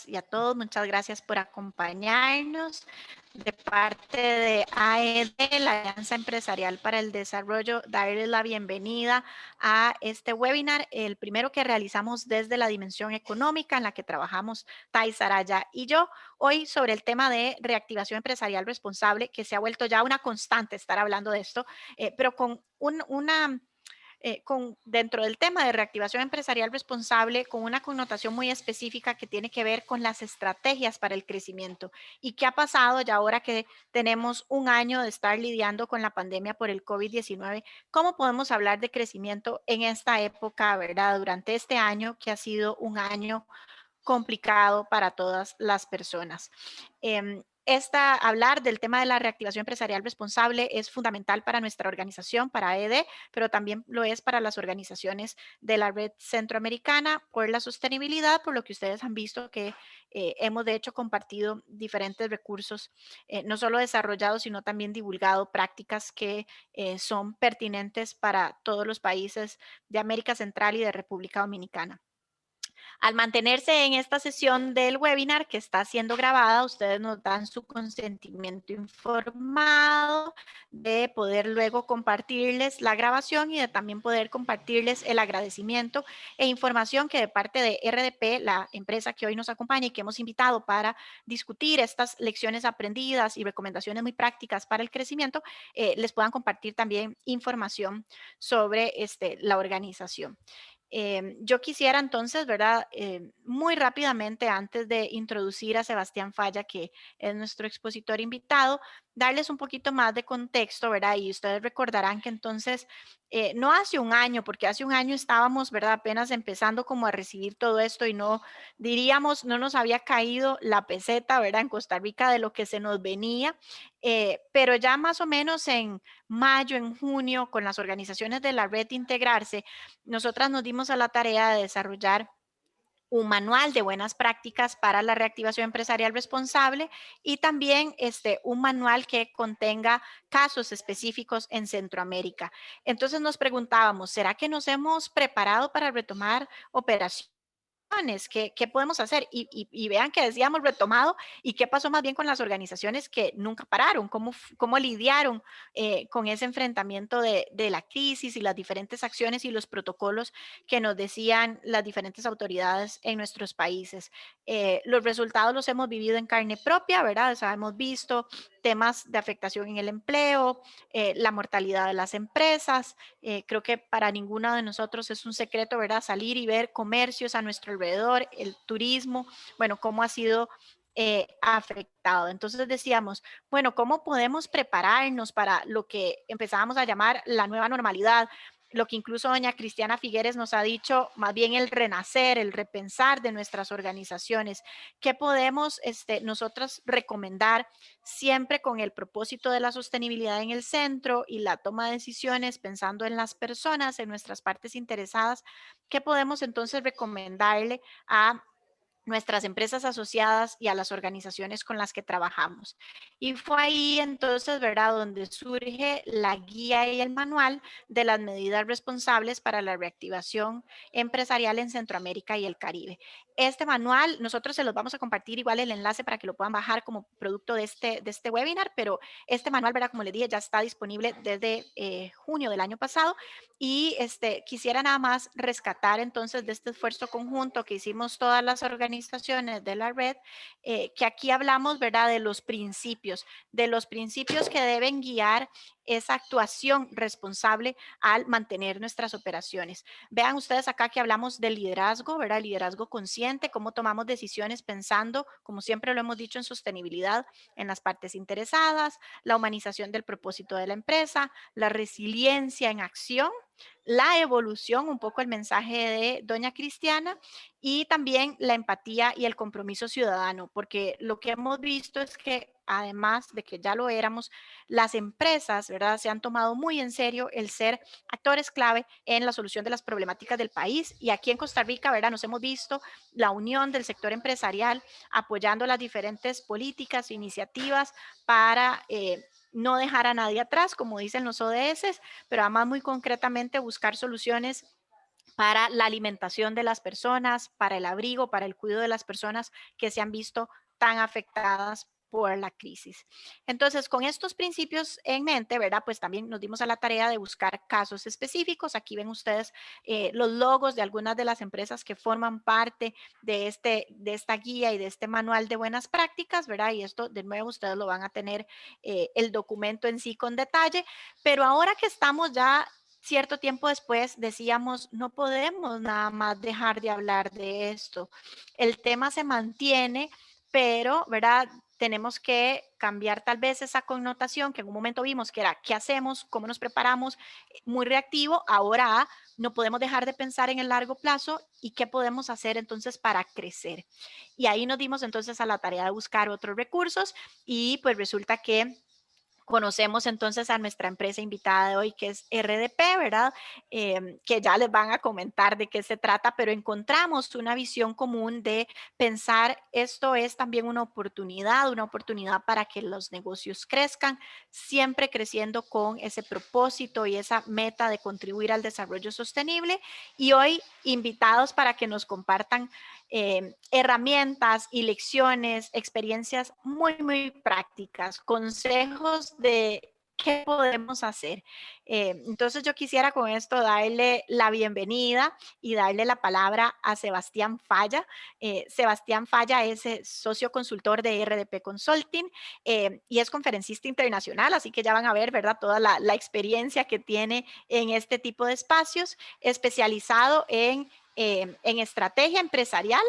y a todos, muchas gracias por acompañarnos. De parte de AED, la Alianza Empresarial para el Desarrollo, darles la bienvenida a este webinar, el primero que realizamos desde la dimensión económica en la que trabajamos Tai Saraya y yo, hoy sobre el tema de reactivación empresarial responsable, que se ha vuelto ya una constante estar hablando de esto, pero con dentro del tema de reactivación empresarial responsable con una connotación muy específica que tiene que ver con las estrategias para el crecimiento. ¿Y qué ha pasado ya ahora que tenemos un año de estar lidiando con la pandemia por el COVID-19? ¿Cómo podemos hablar de crecimiento en esta época, verdad? Durante este año que ha sido un año complicado para todas las personas. Hablar del tema de la reactivación empresarial responsable es fundamental para nuestra organización, para ED, pero también lo es para las organizaciones de la red centroamericana por la sostenibilidad, por lo que ustedes han visto que hemos de hecho compartido diferentes recursos, no solo desarrollados, sino también divulgado prácticas que son pertinentes para todos los países de América Central y de República Dominicana. Al mantenerse en esta sesión del webinar que está siendo grabada, ustedes nos dan su consentimiento informado de poder luego compartirles la grabación y de también poder compartirles el agradecimiento e información que de parte de RDP, la empresa que hoy nos acompaña y que hemos invitado para discutir estas lecciones aprendidas y recomendaciones muy prácticas para el crecimiento, les puedan compartir también información sobre la organización. Yo quisiera entonces, ¿verdad? Muy rápidamente, antes de introducir a Sebastián Falla, que es nuestro expositor invitado, darles un poquito más de contexto, ¿verdad? Y ustedes recordarán que entonces, no hace un año, porque hace un año estábamos, ¿verdad? Apenas empezando como a recibir todo esto y no, diríamos, no nos había caído la peseta, ¿verdad? En Costa Rica de lo que se nos venía, pero ya más o menos en mayo, en junio, con las organizaciones de la red integrarse, nosotras nos dimos a la tarea de desarrollar un manual de buenas prácticas para la reactivación empresarial responsable y también un manual que contenga casos específicos en Centroamérica. Entonces nos preguntábamos, ¿será que nos hemos preparado para retomar operaciones? ¿Qué podemos hacer? Y vean que decíamos retomado y qué pasó más bien con las organizaciones que nunca pararon, cómo lidiaron con ese enfrentamiento de la crisis y las diferentes acciones y los protocolos que nos decían las diferentes autoridades en nuestros países. Los resultados los hemos vivido en carne propia, ¿verdad? O sea, hemos visto temas de afectación en el empleo, la mortalidad de las empresas. Creo que para ninguno de nosotros es un secreto, ¿verdad? Salir y ver comercios a nuestro alrededor, el turismo, bueno, cómo ha sido afectado. Entonces decíamos, bueno, ¿cómo podemos prepararnos para lo que empezábamos a llamar la nueva normalidad? Lo que incluso doña Cristiana Figueres nos ha dicho, más bien el renacer, el repensar de nuestras organizaciones. ¿Qué podemos nosotros recomendar siempre con el propósito de la sostenibilidad en el centro y la toma de decisiones pensando en las personas, en nuestras partes interesadas? ¿Qué podemos entonces recomendarle a nuestras empresas asociadas y a las organizaciones con las que trabajamos? Y fue ahí entonces, ¿verdad?, donde surge la guía y el manual de las medidas responsables para la reactivación empresarial en Centroamérica y el Caribe. Este manual, nosotros se los vamos a compartir igual el enlace para que lo puedan bajar como producto de este webinar, pero este manual, ¿verdad?, como les dije, ya está disponible desde junio del año pasado y quisiera nada más rescatar entonces de este esfuerzo conjunto que hicimos todas las organizaciones de la red, que aquí hablamos, ¿verdad?, de los principios que deben guiar esa actuación responsable al mantener nuestras operaciones. Vean ustedes acá que hablamos del liderazgo, ¿verdad? El liderazgo consciente, cómo tomamos decisiones pensando, como siempre lo hemos dicho, en sostenibilidad en las partes interesadas, la humanización del propósito de la empresa, la resiliencia en acción, la evolución, un poco el mensaje de doña Cristiana, y también la empatía y el compromiso ciudadano, porque lo que hemos visto es que además de que ya lo éramos, las empresas, ¿verdad?, se han tomado muy en serio el ser actores clave en la solución de las problemáticas del país. Y aquí en Costa Rica, ¿verdad?, nos hemos visto la unión del sector empresarial apoyando las diferentes políticas e iniciativas para no dejar a nadie atrás, como dicen los ODS, pero además muy concretamente buscar soluciones para la alimentación de las personas, para el abrigo, para el cuidado de las personas que se han visto tan afectadas por la crisis. Entonces, con estos principios en mente, ¿verdad? Pues también nos dimos a la tarea de buscar casos específicos. Aquí ven ustedes los logos de algunas de las empresas que forman parte de esta guía y de este manual de buenas prácticas, ¿verdad? Y esto, de nuevo, ustedes lo van a tener el documento en sí con detalle. Pero ahora que estamos ya cierto tiempo después decíamos, no podemos nada más dejar de hablar de esto. El tema se mantiene, pero, ¿verdad? Tenemos que cambiar tal vez esa connotación que en un momento vimos que era, ¿qué hacemos? ¿Cómo nos preparamos? Muy reactivo, ahora no podemos dejar de pensar en el largo plazo y qué podemos hacer entonces para crecer. Y ahí nos dimos entonces a la tarea de buscar otros recursos y pues resulta que conocemos entonces a nuestra empresa invitada de hoy, que es RDP, ¿verdad? Que ya les van a comentar de qué se trata, pero encontramos una visión común de pensar esto es también una oportunidad para que los negocios crezcan, siempre creciendo con ese propósito y esa meta de contribuir al desarrollo sostenible. Y hoy invitados para que nos compartan herramientas y lecciones, experiencias muy, muy prácticas, consejos de qué podemos hacer. Entonces yo quisiera con esto darle la bienvenida y darle la palabra a Sebastián Falla. Sebastián Falla es socio consultor de RDP Consulting y es conferencista internacional, así que ya van a ver, ¿verdad? Toda la experiencia que tiene en este tipo de espacios, especializado en estrategia empresarial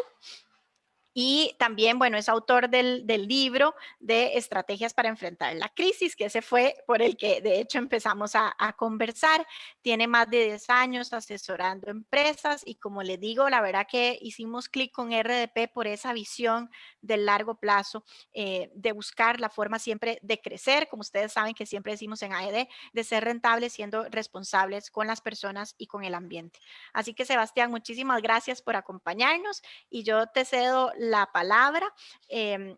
y también, bueno, es autor del libro de Estrategias para enfrentar la crisis, que ese fue por el que de hecho empezamos a conversar. Tiene más de 10 años asesorando empresas y como le digo, la verdad que hicimos clic con RDP por esa visión del largo plazo, de buscar la forma siempre de crecer, como ustedes saben que siempre decimos en AED, de ser rentables siendo responsables con las personas y con el ambiente. Así que Sebastián, muchísimas gracias por acompañarnos y yo te cedo la palabra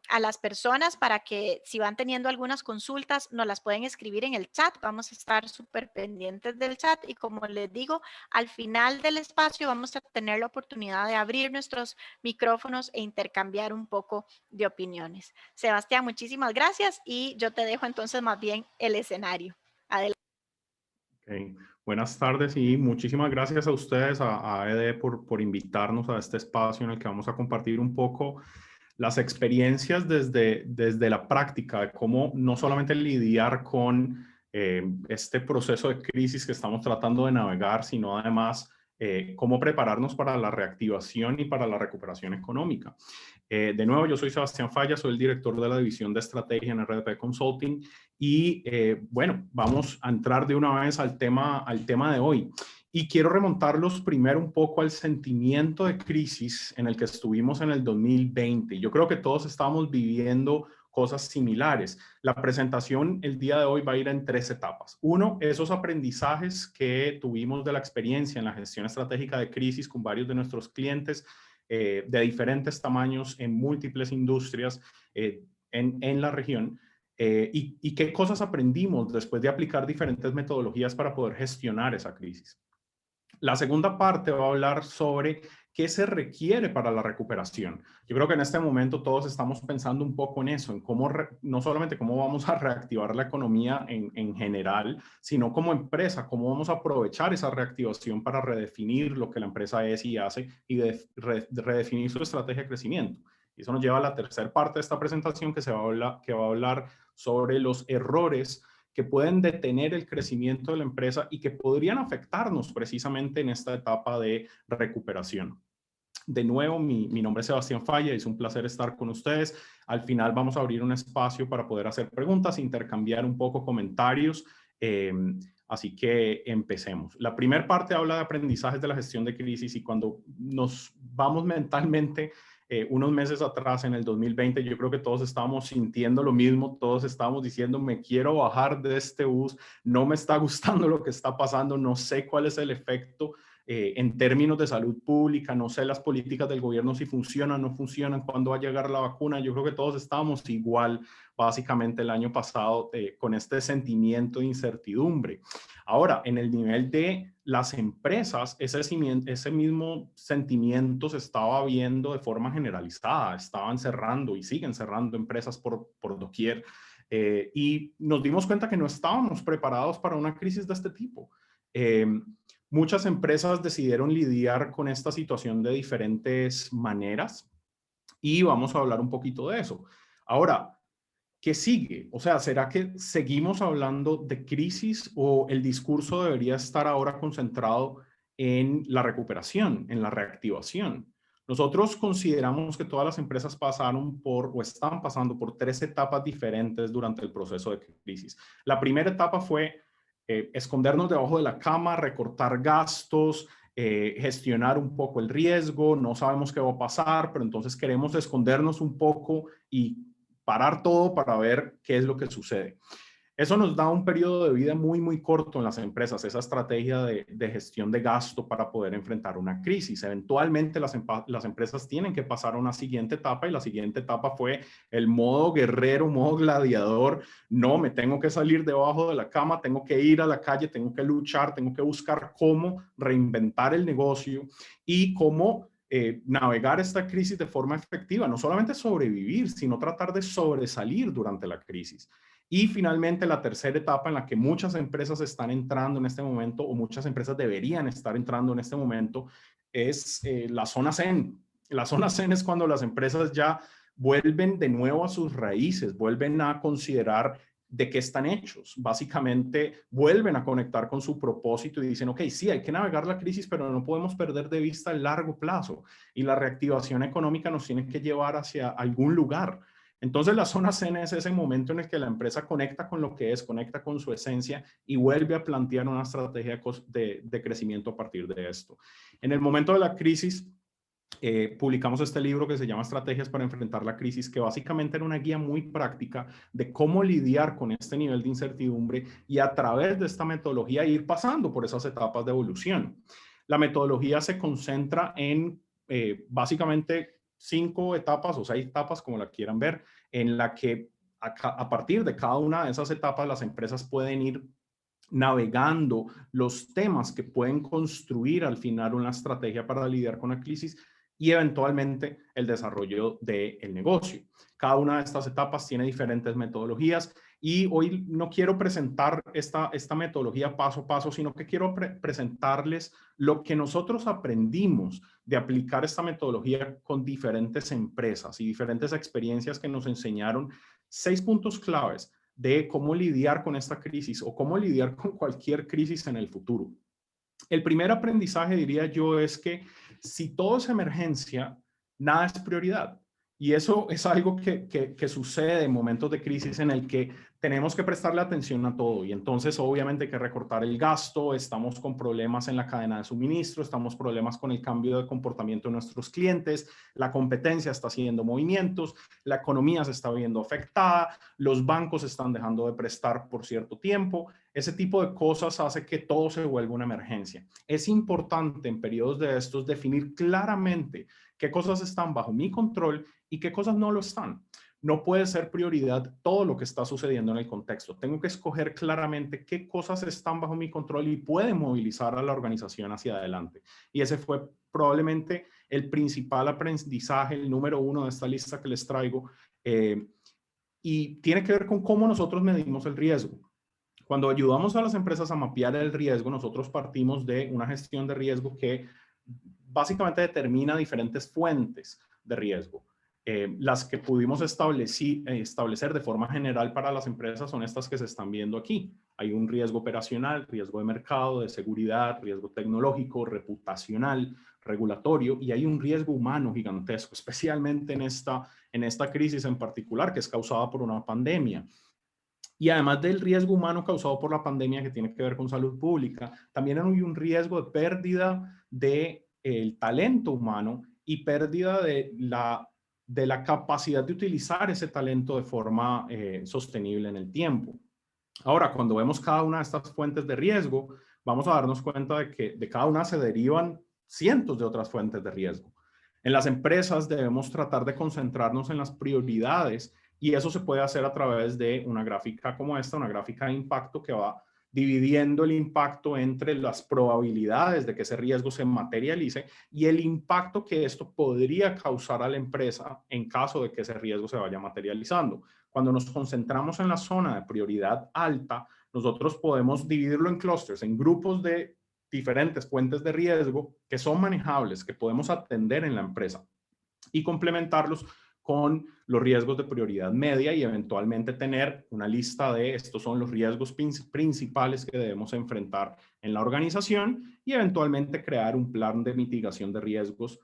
a las personas para que si van teniendo algunas consultas nos las pueden escribir en el chat. Vamos a estar súper pendientes del chat y como les digo, al final del espacio vamos a tener la oportunidad de abrir nuestros micrófonos e intercambiar un poco de opiniones. Sebastián, muchísimas gracias y yo te dejo entonces más bien el escenario. Adelante. Okay. Buenas tardes y muchísimas gracias a ustedes, a ED, por invitarnos a este espacio en el que vamos a compartir un poco las experiencias desde la práctica de cómo no solamente lidiar con este proceso de crisis que estamos tratando de navegar, sino además cómo prepararnos para la reactivación y para la recuperación económica. De nuevo, yo soy Sebastián Falla, soy el director de la división de estrategia en RDP Consulting y bueno, vamos a entrar de una vez al tema de hoy. Y quiero remontarlos primero un poco al sentimiento de crisis en el que estuvimos en el 2020. Yo creo que todos estábamos viviendo cosas similares. La presentación el día de hoy va a ir en 3 etapas. Uno, esos aprendizajes que tuvimos de la experiencia en la gestión estratégica de crisis con varios de nuestros clientes de diferentes tamaños en múltiples industrias en la región. Y qué cosas aprendimos después de aplicar diferentes metodologías para poder gestionar esa crisis. La segunda parte va a hablar sobre qué se requiere para la recuperación. Yo creo que en este momento todos estamos pensando un poco en eso, en cómo, no solamente cómo vamos a reactivar la economía en general, sino como empresa, cómo vamos a aprovechar esa reactivación para redefinir lo que la empresa es y hace y redefinir su estrategia de crecimiento. Y eso nos lleva a la tercera parte de esta presentación que va a hablar sobre los errores que pueden detener el crecimiento de la empresa y que podrían afectarnos precisamente en esta etapa de recuperación. De nuevo, mi nombre es Sebastián Falla y es un placer estar con ustedes. Al final vamos a abrir un espacio para poder hacer preguntas, intercambiar un poco comentarios. Así que empecemos. La primera parte habla de aprendizajes de la gestión de crisis y cuando nos vamos mentalmente unos meses atrás, en el 2020, yo creo que todos estábamos sintiendo lo mismo, todos estábamos diciendo, me quiero bajar de este bus, no me está gustando lo que está pasando, no sé cuál es el efecto en términos de salud pública, no sé las políticas del gobierno si funcionan, no funcionan, cuándo va a llegar la vacuna. Yo creo que todos estábamos igual básicamente el año pasado con este sentimiento de incertidumbre. Ahora, en el nivel de las empresas, ese mismo sentimiento se estaba viendo de forma generalizada. Estaban cerrando y siguen cerrando empresas por doquier. Y nos dimos cuenta que no estábamos preparados para una crisis de este tipo. Muchas empresas decidieron lidiar con esta situación de diferentes maneras y vamos a hablar un poquito de eso. Ahora, ¿qué sigue? O sea, ¿será que seguimos hablando de crisis o el discurso debería estar ahora concentrado en la recuperación, en la reactivación? Nosotros consideramos que todas las empresas pasaron por o están pasando por 3 etapas diferentes durante el proceso de crisis. La primera etapa fue escondernos debajo de la cama, recortar gastos, gestionar un poco el riesgo, no sabemos qué va a pasar, pero entonces queremos escondernos un poco y parar todo para ver qué es lo que sucede. Eso nos da un periodo de vida muy, muy corto en las empresas, esa estrategia de gestión de gasto para poder enfrentar una crisis. Eventualmente las empresas tienen que pasar a una siguiente etapa y la siguiente etapa fue el modo guerrero, modo gladiador. No, me tengo que salir debajo de la cama, tengo que ir a la calle, tengo que luchar, tengo que buscar cómo reinventar el negocio y cómo navegar esta crisis de forma efectiva, no solamente sobrevivir, sino tratar de sobresalir durante la crisis. Y finalmente, la tercera etapa en la que muchas empresas están entrando en este momento, o muchas empresas deberían estar entrando en este momento, es la zona Zen. La zona Zen es cuando las empresas ya vuelven de nuevo a sus raíces, vuelven a considerar de qué están hechos. Básicamente, vuelven a conectar con su propósito y dicen, ok, sí, hay que navegar la crisis, pero no podemos perder de vista el largo plazo. Y la reactivación económica nos tiene que llevar hacia algún lugar. Entonces la zona Zen es ese momento en el que la empresa conecta con lo que es, conecta con su esencia y vuelve a plantear una estrategia de crecimiento a partir de esto. En el momento de la crisis, publicamos este libro que se llama Estrategias para enfrentar la crisis, que básicamente era una guía muy práctica de cómo lidiar con este nivel de incertidumbre y a través de esta metodología ir pasando por esas etapas de evolución. La metodología se concentra en básicamente 5 etapas o 6 etapas, como la quieran ver, en la que a partir de cada una de esas etapas las empresas pueden ir navegando los temas que pueden construir al final una estrategia para lidiar con la crisis y eventualmente el desarrollo del negocio. Cada una de estas etapas tiene diferentes metodologías y hoy no quiero presentar esta metodología paso a paso, sino que quiero presentarles lo que nosotros aprendimos de aplicar esta metodología con diferentes empresas y diferentes experiencias que nos enseñaron 6 puntos claves de cómo lidiar con esta crisis o cómo lidiar con cualquier crisis en el futuro. El primer aprendizaje, diría yo, es que si todo es emergencia, nada es prioridad. Y eso es algo que sucede en momentos de crisis en el que tenemos que prestarle atención a todo. Y entonces, obviamente, hay que recortar el gasto, estamos con problemas en la cadena de suministro, estamos problemas con el cambio de comportamiento de nuestros clientes, la competencia está haciendo movimientos, la economía se está viendo afectada, los bancos están dejando de prestar por cierto tiempo. Ese tipo de cosas hace que todo se vuelva una emergencia. Es importante en periodos de estos definir claramente qué cosas están bajo mi control y qué cosas no lo están. No puede ser prioridad todo lo que está sucediendo en el contexto. Tengo que escoger claramente qué cosas están bajo mi control y pueden movilizar a la organización hacia adelante. Y ese fue probablemente el principal aprendizaje, el número 1 de esta lista que les traigo. Y tiene que ver con cómo nosotros medimos el riesgo. Cuando ayudamos a las empresas a mapear el riesgo, nosotros partimos de una gestión de riesgo que básicamente determina diferentes fuentes de riesgo. Las que pudimos establecer de forma general para las empresas son estas que se están viendo aquí. Hay un riesgo operacional, riesgo de mercado, de seguridad, riesgo tecnológico, reputacional, regulatorio, y hay un riesgo humano gigantesco, especialmente en esta crisis en particular, que es causada por una pandemia. Y además del riesgo humano causado por la pandemia que tiene que ver con salud pública, también hay un riesgo de pérdida del talento humano y pérdida de la capacidad de utilizar ese talento de forma sostenible en el tiempo. Ahora, cuando vemos cada una de estas fuentes de riesgo, vamos a darnos cuenta de que de cada una se derivan cientos de otras fuentes de riesgo. En las empresas debemos tratar de concentrarnos en las prioridades y eso se puede hacer a través de una gráfica como esta, una gráfica de impacto que va dividiendo el impacto entre las probabilidades de que ese riesgo se materialice y el impacto que esto podría causar a la empresa en caso de que ese riesgo se vaya materializando. Cuando nos concentramos en la zona de prioridad alta, nosotros podemos dividirlo en clústeres, en grupos de diferentes fuentes de riesgo que son manejables, que podemos atender en la empresa y complementarlos con los riesgos de prioridad media y eventualmente tener una lista de estos son los riesgos principales que debemos enfrentar en la organización y eventualmente crear un plan de mitigación de riesgos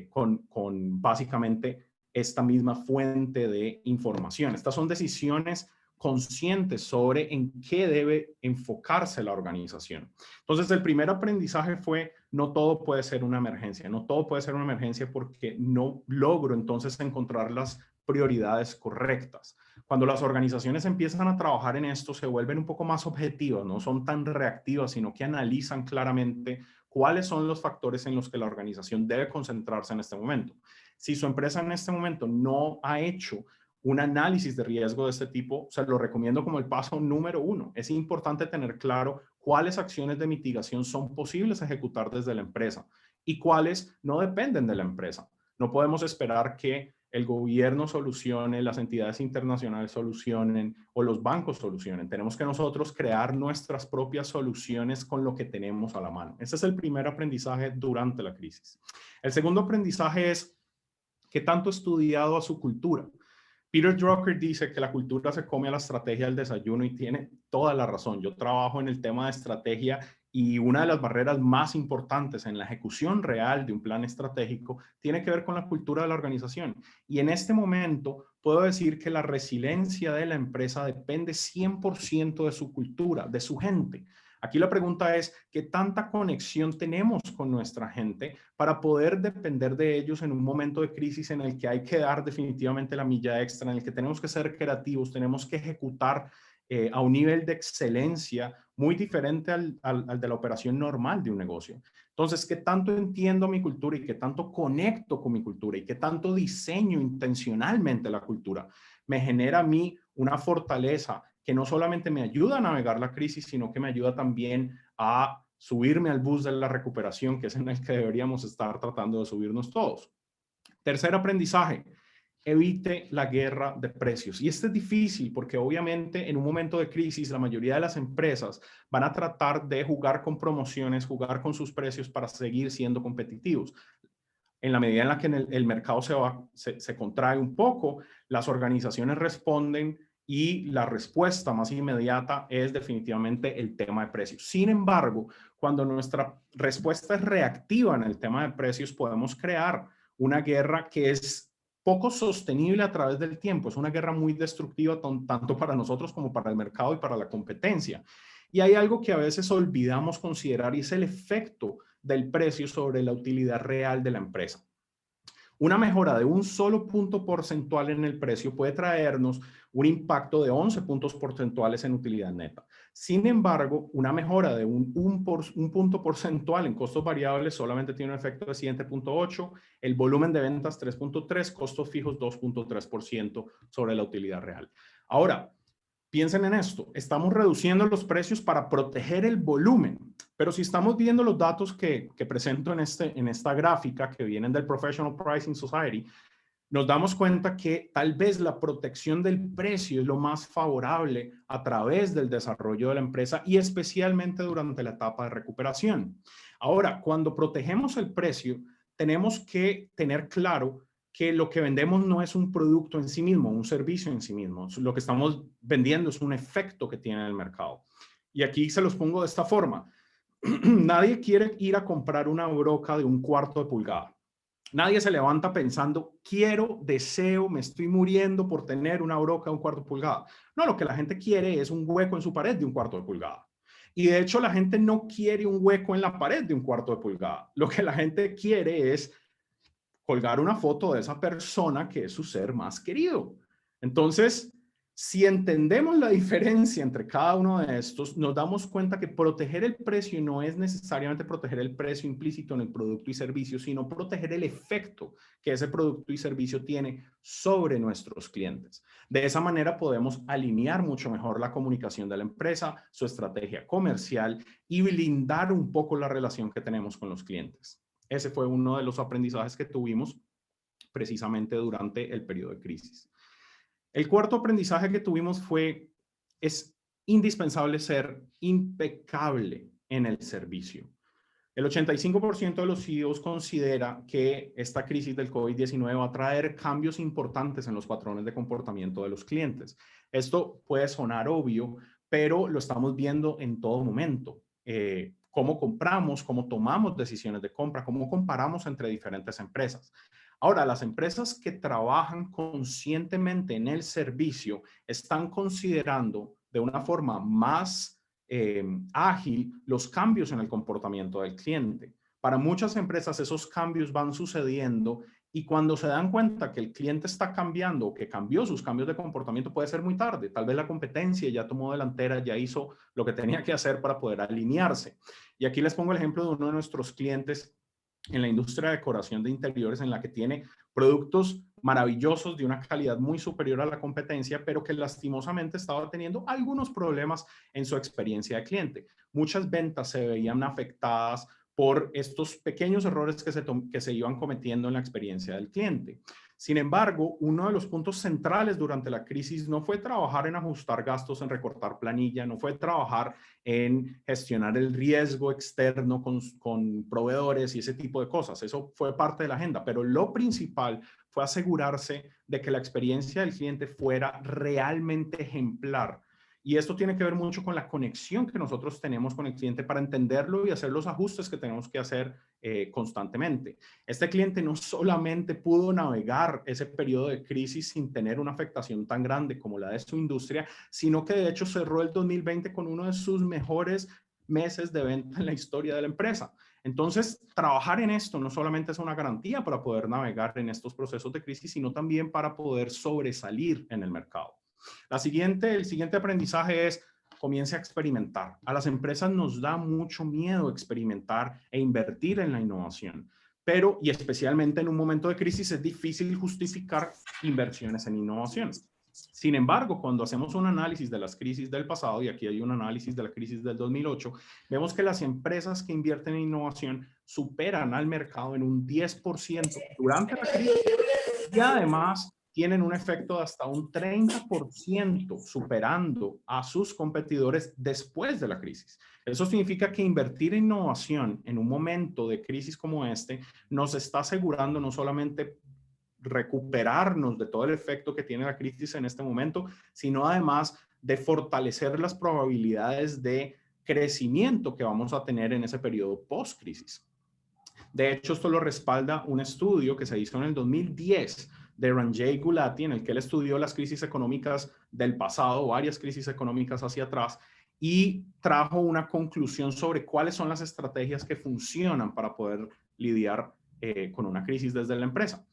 con básicamente esta misma fuente de información. Estas son decisiones conscientes sobre en qué debe enfocarse la organización. Entonces, el primer aprendizaje fue, no todo puede ser una emergencia, no todo puede ser una emergencia porque no logro entonces encontrar las prioridades correctas. Cuando las organizaciones empiezan a trabajar en esto, se vuelven un poco más objetivas, no son tan reactivas, sino que analizan claramente cuáles son los factores en los que la organización debe concentrarse en este momento. Si su empresa en este momento no ha hecho un análisis de riesgo de este tipo, se lo recomiendo como el paso número 1. Es importante tener claro cuáles acciones de mitigación son posibles ejecutar desde la empresa y cuáles no dependen de la empresa. No podemos esperar que el gobierno solucione, las entidades internacionales solucionen o los bancos solucionen. Tenemos que nosotros crear nuestras propias soluciones con lo que tenemos a la mano. Ese es el primer aprendizaje durante la crisis. El segundo aprendizaje es qué tanto he estudiado a su cultura. Peter Drucker dice que la cultura se come a la estrategia del desayuno y tiene toda la razón. Yo trabajo en el tema de estrategia y una de las barreras más importantes en la ejecución real de un plan estratégico tiene que ver con la cultura de la organización. Y en este momento puedo decir que la resiliencia de la empresa depende 100% de su cultura, de su gente. Aquí la pregunta es, ¿qué tanta conexión tenemos con nuestra gente para poder depender de ellos en un momento de crisis en el que hay que dar definitivamente la milla extra, en el que tenemos que ser creativos, tenemos que ejecutar a un nivel de excelencia muy diferente al de la operación normal de un negocio? Entonces, ¿qué tanto entiendo mi cultura y qué tanto conecto con mi cultura y qué tanto diseño intencionalmente la cultura? Me genera a mí una fortaleza que no solamente me ayuda a navegar la crisis, sino que me ayuda también a subirme al bus de la recuperación, que es en el que deberíamos estar tratando de subirnos todos. Tercer aprendizaje, evite la guerra de precios. Y este es difícil porque obviamente en un momento de crisis la mayoría de las empresas van a tratar de jugar con promociones, jugar con sus precios para seguir siendo competitivos. En la medida en la que el mercado se contrae un poco, las organizaciones responden y la respuesta más inmediata es definitivamente el tema de precios. Sin embargo, cuando nuestra respuesta es reactiva en el tema de precios, podemos crear una guerra que es poco sostenible a través del tiempo. Es una guerra muy destructiva tanto para nosotros como para el mercado y para la competencia. Y hay algo que a veces olvidamos considerar y es el efecto del precio sobre la utilidad real de la empresa. Una mejora de un solo punto porcentual en el precio puede traernos un impacto de 11 puntos porcentuales en utilidad neta. Sin embargo, una mejora de un punto porcentual en costos variables solamente tiene un efecto de 7.8, el volumen de ventas 3.3, costos fijos 2.3% sobre la utilidad real. Ahora, piensen en esto, estamos reduciendo los precios para proteger el volumen, pero si estamos viendo los datos que presento en esta gráfica que vienen del Professional Pricing Society, nos damos cuenta que tal vez la protección del precio es lo más favorable a través del desarrollo de la empresa y especialmente durante la etapa de recuperación. Ahora, cuando protegemos el precio, tenemos que tener claro que lo que vendemos no es un producto en sí mismo, un servicio en sí mismo. Lo que estamos vendiendo es un efecto que tiene el mercado. Y aquí se los pongo de esta forma. Nadie quiere ir a comprar una broca de 1/4 de pulgada. Nadie se levanta pensando, quiero, deseo, me estoy muriendo por tener una broca de 1/4 de pulgada. No, lo que la gente quiere es un hueco en su pared de 1/4 de pulgada. Y de hecho la gente no quiere un hueco en la pared de 1/4 de pulgada. Lo que la gente quiere es colgar una foto de esa persona que es su ser más querido. Entonces, Si entendemos la diferencia entre cada uno de estos, nos damos cuenta que proteger el precio no es necesariamente proteger el precio implícito en el producto y servicio, sino proteger el efecto que ese producto y servicio tiene sobre nuestros clientes. De esa manera podemos alinear mucho mejor la comunicación de la empresa, su estrategia comercial y blindar un poco la relación que tenemos con los clientes. Ese fue uno de los aprendizajes que tuvimos precisamente durante el periodo de crisis. El cuarto aprendizaje que tuvimos es indispensable ser impecable en el servicio. El 85% de los CEOs considera que esta crisis del COVID-19 va a traer cambios importantes en los patrones de comportamiento de los clientes. Esto puede sonar obvio, pero lo estamos viendo en todo momento. Cómo compramos, cómo tomamos decisiones de compra, cómo comparamos entre diferentes empresas. Ahora, las empresas que trabajan conscientemente en el servicio están considerando de una forma más ágil los cambios en el comportamiento del cliente. Para muchas empresas esos cambios van sucediendo y cuando se dan cuenta que el cliente está cambiando o que cambió sus cambios de comportamiento puede ser muy tarde. Tal vez la competencia ya tomó delantera, ya hizo lo que tenía que hacer para poder alinearse. Y aquí les pongo el ejemplo de uno de nuestros clientes en la industria de decoración de interiores, en la que tiene productos maravillosos de una calidad muy superior a la competencia, pero que lastimosamente estaba teniendo algunos problemas en su experiencia de cliente. Muchas ventas se veían afectadas por estos pequeños errores que se iban cometiendo en la experiencia del cliente. Sin embargo, uno de los puntos centrales durante la crisis no fue trabajar en ajustar gastos, en recortar planilla, no fue trabajar en gestionar el riesgo externo con proveedores y ese tipo de cosas. Eso fue parte de la agenda, pero lo principal fue asegurarse de que la experiencia del cliente fuera realmente ejemplar. Y esto tiene que ver mucho con la conexión que nosotros tenemos con el cliente para entenderlo y hacer los ajustes que tenemos que hacer constantemente. Este cliente no solamente pudo navegar ese periodo de crisis sin tener una afectación tan grande como la de su industria, sino que de hecho cerró el 2020 con uno de sus mejores meses de venta en la historia de la empresa. Entonces, trabajar en esto no solamente es una garantía para poder navegar en estos procesos de crisis, sino también para poder sobresalir en el mercado. El siguiente aprendizaje es: comience a experimentar. A las empresas nos da mucho miedo experimentar e invertir en la innovación, pero y especialmente en un momento de crisis es difícil justificar inversiones en innovación. Sin embargo, cuando hacemos un análisis de las crisis del pasado, y aquí hay un análisis de la crisis del 2008, vemos que las empresas que invierten en innovación superan al mercado en un 10% durante la crisis y además tienen un efecto de hasta un 30% superando a sus competidores después de la crisis. Eso significa que invertir en innovación en un momento de crisis como este nos está asegurando no solamente recuperarnos de todo el efecto que tiene la crisis en este momento, sino además de fortalecer las probabilidades de crecimiento que vamos a tener en ese periodo post-crisis. De hecho, esto lo respalda un estudio que se hizo en el 2010 de Ranjay Gulati, en el que él estudió las crisis económicas del pasado, varias crisis económicas hacia atrás, y trajo una conclusión sobre cuáles son las estrategias que funcionan para poder lidiar con una crisis desde la empresa.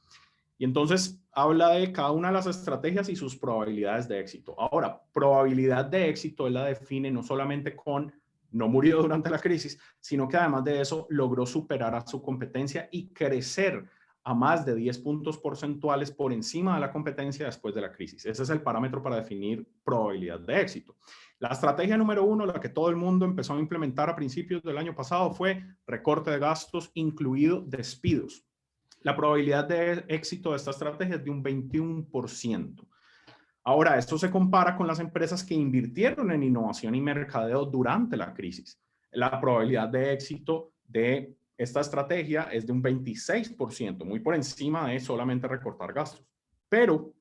Y entonces habla de cada una de las estrategias y sus probabilidades de éxito. Ahora, probabilidad de éxito él la define no solamente con no murió durante la crisis, sino que además de eso logró superar a su competencia y crecer a más de 10 puntos porcentuales por encima de la competencia después de la crisis. Ese es el parámetro para definir probabilidad de éxito. La estrategia número 1, la que todo el mundo empezó a implementar a principios del año pasado, fue recorte de gastos, incluido despidos. La probabilidad de éxito de esta estrategia es de un 21%. Ahora, esto se compara con las empresas que invirtieron en innovación y mercadeo durante la crisis. La probabilidad de éxito de esta estrategia es de un 26%, muy por encima de solamente recortar gastos. Pero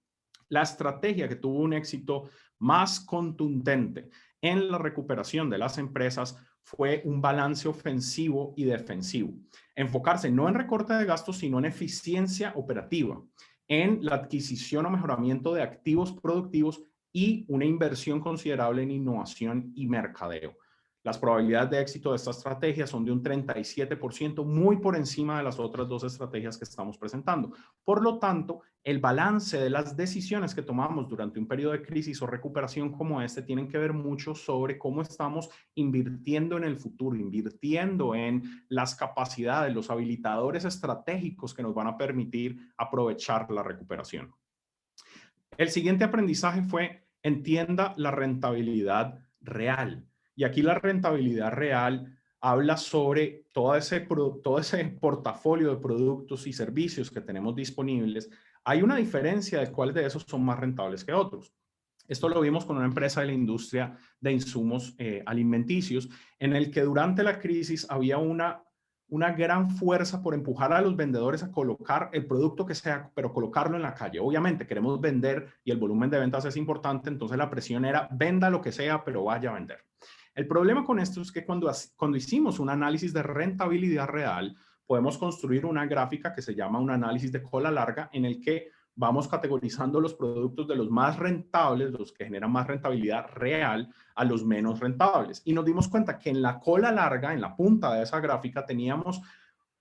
la estrategia que tuvo un éxito más contundente en la recuperación de las empresas fue un balance ofensivo y defensivo. Enfocarse no en recorte de gastos, sino en eficiencia operativa, en la adquisición o mejoramiento de activos productivos y una inversión considerable en innovación y mercadeo. Las probabilidades de éxito de esta estrategia son de un 37%, muy por encima de las otras dos estrategias que estamos presentando. Por lo tanto, el balance de las decisiones que tomamos durante un periodo de crisis o recuperación como este tienen que ver mucho sobre cómo estamos invirtiendo en el futuro, invirtiendo en las capacidades, los habilitadores estratégicos que nos van a permitir aprovechar la recuperación. El siguiente aprendizaje fue: entienda la rentabilidad real. Y aquí la rentabilidad real habla sobre todo ese portafolio de productos y servicios que tenemos disponibles. Hay una diferencia de cuáles de esos son más rentables que otros. Esto lo vimos con una empresa de la industria de insumos alimenticios, en el que durante la crisis había una gran fuerza por empujar a los vendedores a colocar el producto que sea, pero colocarlo en la calle. Obviamente queremos vender y el volumen de ventas es importante, entonces la presión era: venda lo que sea, pero vaya a vender. El problema con esto es que cuando hicimos un análisis de rentabilidad real, podemos construir una gráfica que se llama un análisis de cola larga, en el que vamos categorizando los productos de los más rentables, los que generan más rentabilidad real, a los menos rentables. Y nos dimos cuenta que en la cola larga, en la punta de esa gráfica, teníamos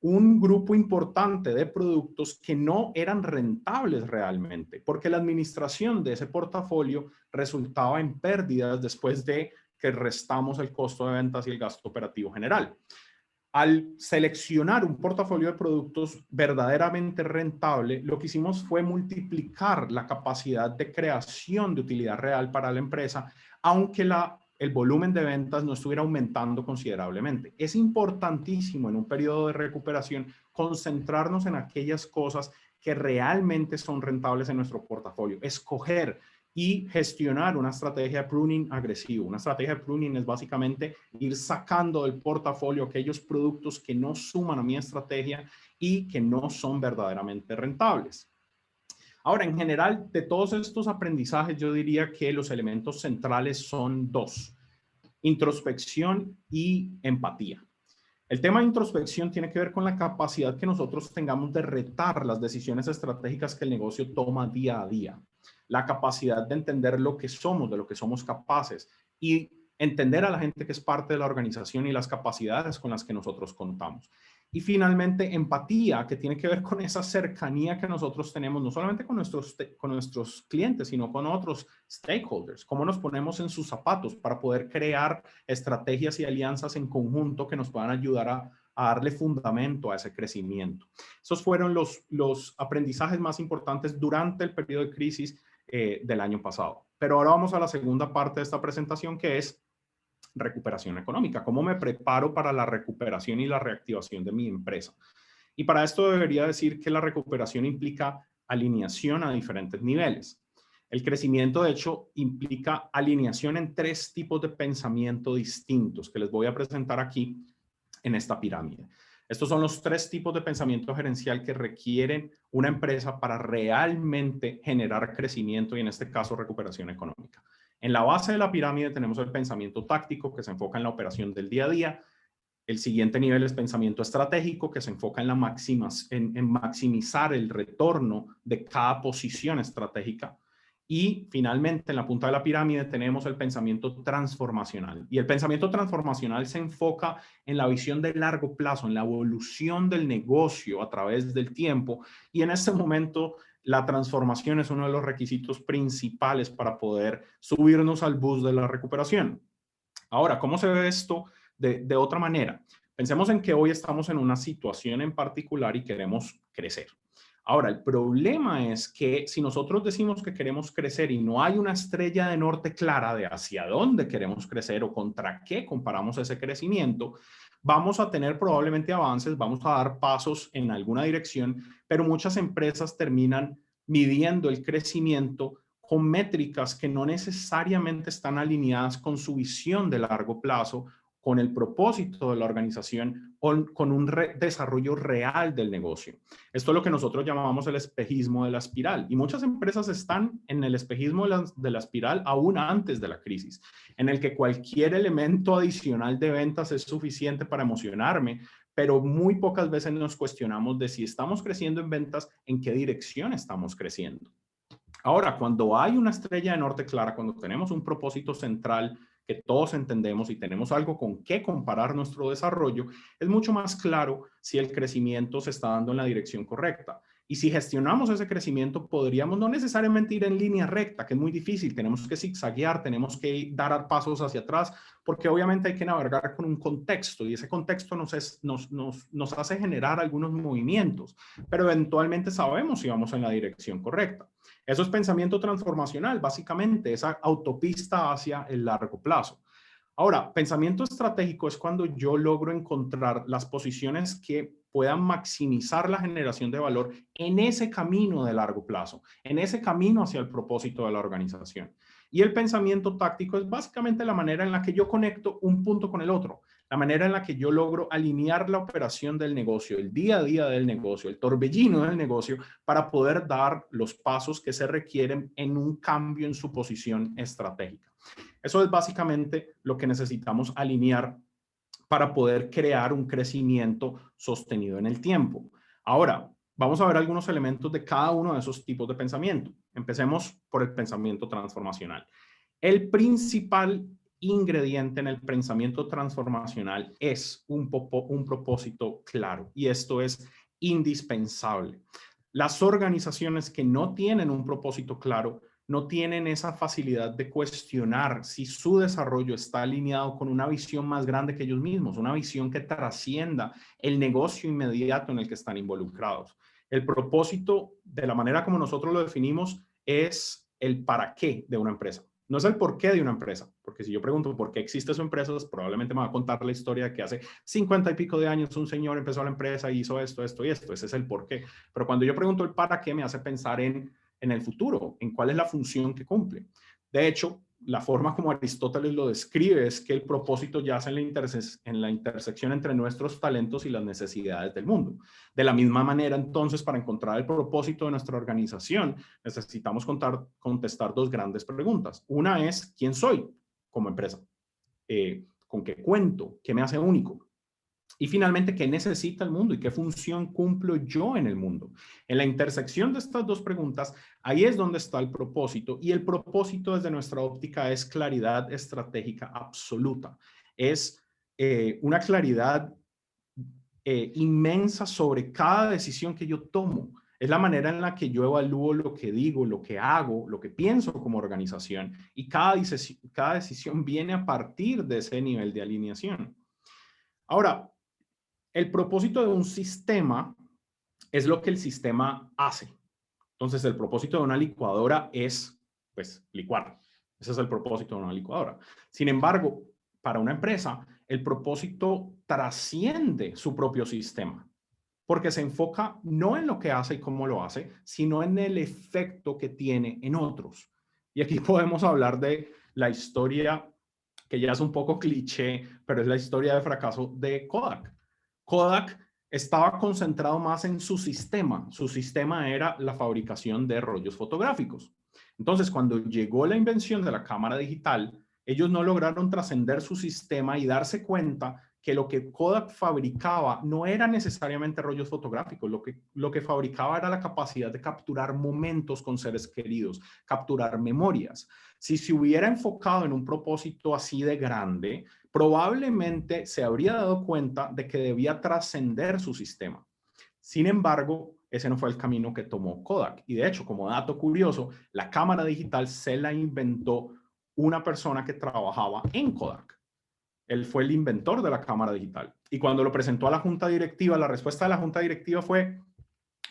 un grupo importante de productos que no eran rentables realmente, porque la administración de ese portafolio resultaba en pérdidas después de que restamos el costo de ventas y el gasto operativo general. Al seleccionar un portafolio de productos verdaderamente rentable, lo que hicimos fue multiplicar la capacidad de creación de utilidad real para la empresa, aunque el volumen de ventas no estuviera aumentando considerablemente. Es importantísimo en un periodo de recuperación concentrarnos en aquellas cosas que realmente son rentables en nuestro portafolio, escoger y gestionar una estrategia de pruning agresivo. Una estrategia de pruning es básicamente ir sacando del portafolio aquellos productos que no suman a mi estrategia y que no son verdaderamente rentables. Ahora, en general, de todos estos aprendizajes, yo diría que los elementos centrales son dos: introspección y empatía. El tema de introspección tiene que ver con la capacidad que nosotros tengamos de retar las decisiones estratégicas que el negocio toma día a día, la capacidad de entender lo que somos, de lo que somos capaces, y entender a la gente que es parte de la organización y las capacidades con las que nosotros contamos. Y finalmente, empatía, que tiene que ver con esa cercanía que nosotros tenemos, no solamente con nuestros clientes, sino con otros stakeholders. Cómo nos ponemos en sus zapatos para poder crear estrategias y alianzas en conjunto que nos puedan ayudar a darle fundamento a ese crecimiento. Esos fueron los aprendizajes más importantes durante el periodo de crisis del año pasado. Pero ahora vamos a la segunda parte de esta presentación, que es recuperación económica. ¿Cómo me preparo para la recuperación y la reactivación de mi empresa? Y para esto debería decir que la recuperación implica alineación a diferentes niveles. El crecimiento, de hecho, implica alineación en tres tipos de pensamiento distintos que les voy a presentar aquí en esta pirámide. Estos son los tres tipos de pensamiento gerencial que requieren una empresa para realmente generar crecimiento y, en este caso, recuperación económica. En la base de la pirámide tenemos el pensamiento táctico, que se enfoca en la operación del día a día. El siguiente nivel es pensamiento estratégico, que se enfoca en maximizar el retorno de cada posición estratégica. Y finalmente, en la punta de la pirámide tenemos el pensamiento transformacional. Y el pensamiento transformacional se enfoca en la visión de largo plazo, en la evolución del negocio a través del tiempo. Y en este momento, la transformación es uno de los requisitos principales para poder subirnos al bus de la recuperación. Ahora, ¿cómo se ve esto de otra manera? Pensemos en que hoy estamos en una situación en particular y queremos crecer. Ahora, el problema es que si nosotros decimos que queremos crecer y no hay una estrella de norte clara de hacia dónde queremos crecer o contra qué comparamos ese crecimiento, vamos a tener probablemente avances, vamos a dar pasos en alguna dirección, pero muchas empresas terminan midiendo el crecimiento con métricas que no necesariamente están alineadas con su visión de largo plazo, con el propósito de la organización o con un desarrollo real del negocio. Esto es lo que nosotros llamamos el espejismo de la espiral. Y muchas empresas están en el espejismo de la espiral aún antes de la crisis, en el que cualquier elemento adicional de ventas es suficiente para emocionarme, pero muy pocas veces nos cuestionamos de si estamos creciendo en ventas, en qué dirección estamos creciendo. Ahora, cuando hay una estrella de norte clara, cuando tenemos un propósito central que todos entendemos y tenemos algo con qué comparar nuestro desarrollo, es mucho más claro si el crecimiento se está dando en la dirección correcta. Y si gestionamos ese crecimiento, podríamos no necesariamente ir en línea recta, que es muy difícil, tenemos que zigzaguear, tenemos que dar pasos hacia atrás, porque obviamente hay que navegar con un contexto y ese contexto nos hace generar algunos movimientos, pero eventualmente sabemos si vamos en la dirección correcta. Eso es pensamiento transformacional, básicamente, esa autopista hacia el largo plazo. Ahora, pensamiento estratégico es cuando yo logro encontrar las posiciones que puedan maximizar la generación de valor en ese camino de largo plazo, en ese camino hacia el propósito de la organización. Y el pensamiento táctico es básicamente la manera en la que yo conecto un punto con el otro, la manera en la que yo logro alinear la operación del negocio, el día a día del negocio, el torbellino del negocio, para poder dar los pasos que se requieren en un cambio en su posición estratégica. Eso es básicamente lo que necesitamos alinear para poder crear un crecimiento sostenido en el tiempo. Ahora, vamos a ver algunos elementos de cada uno de esos tipos de pensamiento. Empecemos por el pensamiento transformacional. El principal ingrediente en el pensamiento transformacional es un propósito claro y esto es indispensable. Las organizaciones que no tienen un propósito claro no tienen esa facilidad de cuestionar si su desarrollo está alineado con una visión más grande que ellos mismos, una visión que trascienda el negocio inmediato en el que están involucrados. El propósito, de la manera como nosotros lo definimos, es el para qué de una empresa. No es el por qué de una empresa, porque si yo pregunto por qué existe su empresa, pues probablemente me va a contar la historia de que hace 50 y pico de años un señor empezó la empresa y hizo esto, esto y esto. Ese es el por qué. Pero cuando yo pregunto el para qué, me hace pensar en el futuro, en cuál es la función que cumple. De hecho, la forma como Aristóteles lo describe es que el propósito yace en la intersección entre nuestros talentos y las necesidades del mundo. De la misma manera, entonces, para encontrar el propósito de nuestra organización, necesitamos contestar dos grandes preguntas. Una es, ¿quién soy como empresa? ¿Con qué cuento? ¿Qué me hace único? Y finalmente, ¿qué necesita el mundo y qué función cumplo yo en el mundo? En la intersección de estas dos preguntas, ahí es donde está el propósito. Y el propósito desde nuestra óptica es claridad estratégica absoluta. Es una claridad inmensa sobre cada decisión que yo tomo. Es la manera en la que yo evalúo lo que digo, lo que hago, lo que pienso como organización. Y cada decisión viene a partir de ese nivel de alineación. Ahora, el propósito de un sistema es lo que el sistema hace. Entonces, el propósito de una licuadora es, pues, licuar. Ese es el propósito de una licuadora. Sin embargo, para una empresa, el propósito trasciende su propio sistema, porque se enfoca no en lo que hace y cómo lo hace, sino en el efecto que tiene en otros. Y aquí podemos hablar de la historia que ya es un poco cliché, pero es la historia de fracaso de Kodak. Kodak estaba concentrado más en su sistema. Su sistema era la fabricación de rollos fotográficos. Entonces, cuando llegó la invención de la cámara digital, ellos no lograron trascender su sistema y darse cuenta que lo que Kodak fabricaba no era necesariamente rollos fotográficos, lo que fabricaba era la capacidad de capturar momentos con seres queridos, capturar memorias. Si se hubiera enfocado en un propósito así de grande, probablemente se habría dado cuenta de que debía trascender su sistema. Sin embargo, ese no fue el camino que tomó Kodak. Y de hecho, como dato curioso, la cámara digital se la inventó una persona que trabajaba en Kodak. Él fue el inventor de la cámara digital. Y cuando lo presentó a la junta directiva, la respuesta de la junta directiva fue,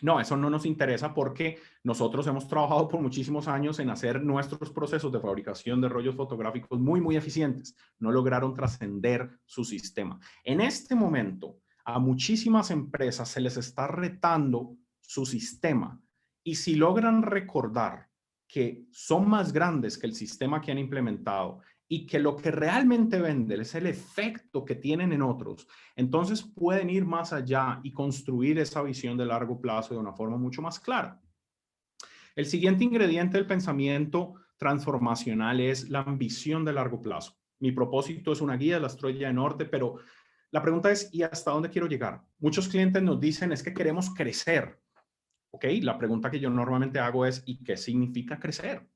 no, eso no nos interesa porque nosotros hemos trabajado por muchísimos años en hacer nuestros procesos de fabricación de rollos fotográficos muy, muy eficientes. No lograron trascender su sistema. En este momento, a muchísimas empresas se les está retando su sistema. Y si logran recordar que son más grandes que el sistema que han implementado y que lo que realmente vende es el efecto que tienen en otros, entonces pueden ir más allá y construir esa visión de largo plazo de una forma mucho más clara. El siguiente ingrediente del pensamiento transformacional es la ambición de largo plazo. Mi propósito es una guía de la estrella de norte, pero la pregunta es, ¿y hasta dónde quiero llegar? Muchos clientes nos dicen, es que queremos crecer. ¿Ok? La pregunta que yo normalmente hago es, ¿y qué significa crecer?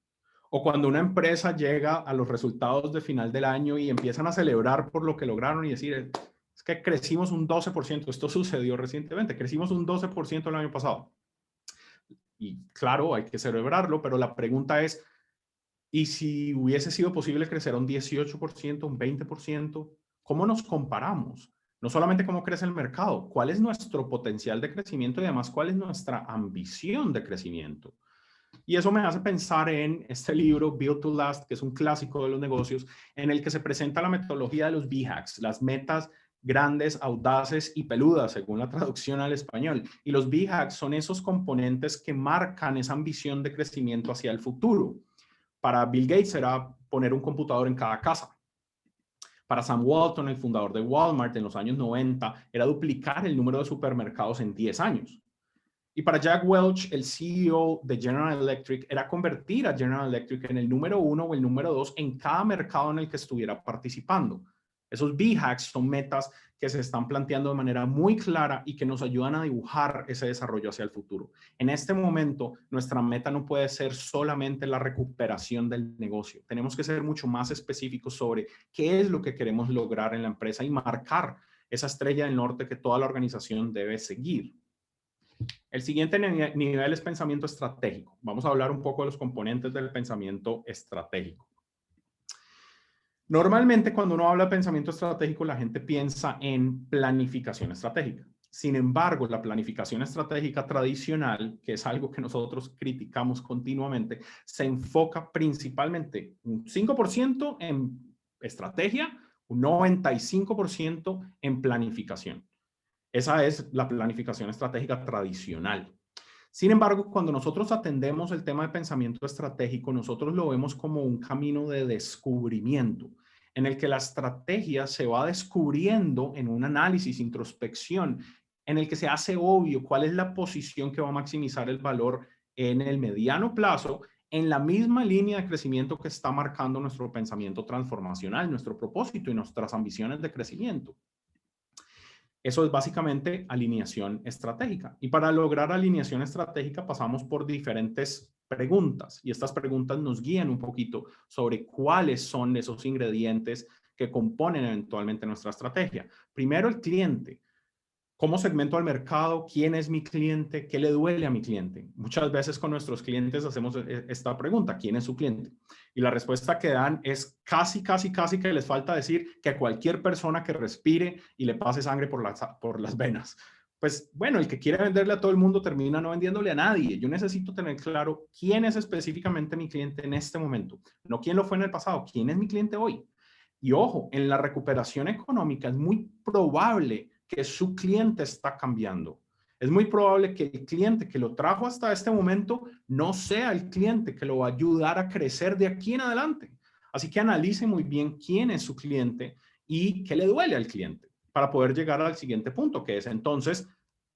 O cuando una empresa llega a los resultados de final del año y empiezan a celebrar por lo que lograron y decir, es que crecimos un 12%, esto sucedió recientemente, crecimos un 12% el año pasado. Y claro, hay que celebrarlo, pero la pregunta es, ¿y si hubiese sido posible crecer a un 18%, un 20%? ¿Cómo nos comparamos? No solamente cómo crece el mercado, cuál es nuestro potencial de crecimiento y además cuál es nuestra ambición de crecimiento. Y eso me hace pensar en este libro, Build to Last, que es un clásico de los negocios, en el que se presenta la metodología de los BHACs, las metas grandes, audaces y peludas, según la traducción al español. Y los BHACs son esos componentes que marcan esa ambición de crecimiento hacia el futuro. Para Bill Gates era poner un computador en cada casa. Para Sam Walton, el fundador de Walmart en los años 90, era duplicar el número de supermercados en 10 años. Y para Jack Welch, el CEO de General Electric, era convertir a General Electric en el número 1 o el número 2 en cada mercado en el que estuviera participando. Esos BHACs son metas que se están planteando de manera muy clara y que nos ayudan a dibujar ese desarrollo hacia el futuro. En este momento, nuestra meta no puede ser solamente la recuperación del negocio. Tenemos que ser mucho más específicos sobre qué es lo que queremos lograr en la empresa y marcar esa estrella del norte que toda la organización debe seguir. El siguiente nivel es pensamiento estratégico. Vamos a hablar un poco de los componentes del pensamiento estratégico. Normalmente cuando uno habla de pensamiento estratégico, la gente piensa en planificación estratégica. Sin embargo, la planificación estratégica tradicional, que es algo que nosotros criticamos continuamente, se enfoca principalmente un 5% en estrategia, un 95% en planificación. Esa es la planificación estratégica tradicional. Sin embargo, cuando nosotros atendemos el tema de pensamiento estratégico, nosotros lo vemos como un camino de descubrimiento, en el que la estrategia se va descubriendo en un análisis, introspección, en el que se hace obvio cuál es la posición que va a maximizar el valor en el mediano plazo, en la misma línea de crecimiento que está marcando nuestro pensamiento transformacional, nuestro propósito y nuestras ambiciones de crecimiento. Eso es básicamente alineación estratégica. Y para lograr alineación estratégica pasamos por diferentes preguntas y estas preguntas nos guían un poquito sobre cuáles son esos ingredientes que componen eventualmente nuestra estrategia. Primero, el cliente. ¿Cómo segmento al mercado? ¿Quién es mi cliente? ¿Qué le duele a mi cliente? Muchas veces con nuestros clientes hacemos esta pregunta, ¿quién es su cliente? Y la respuesta que dan es casi que les falta decir que cualquier persona que respire y le pase sangre por las venas. Pues bueno, el que quiere venderle a todo el mundo termina no vendiéndole a nadie. Yo necesito tener claro quién es específicamente mi cliente en este momento, no quién lo fue en el pasado, quién es mi cliente hoy. Y ojo, en la recuperación económica es muy probable que su cliente está cambiando. Es muy probable que el cliente que lo trajo hasta este momento no sea el cliente que lo va a ayudar a crecer de aquí en adelante. Así que analice muy bien quién es su cliente y qué le duele al cliente para poder llegar al siguiente punto, que es entonces,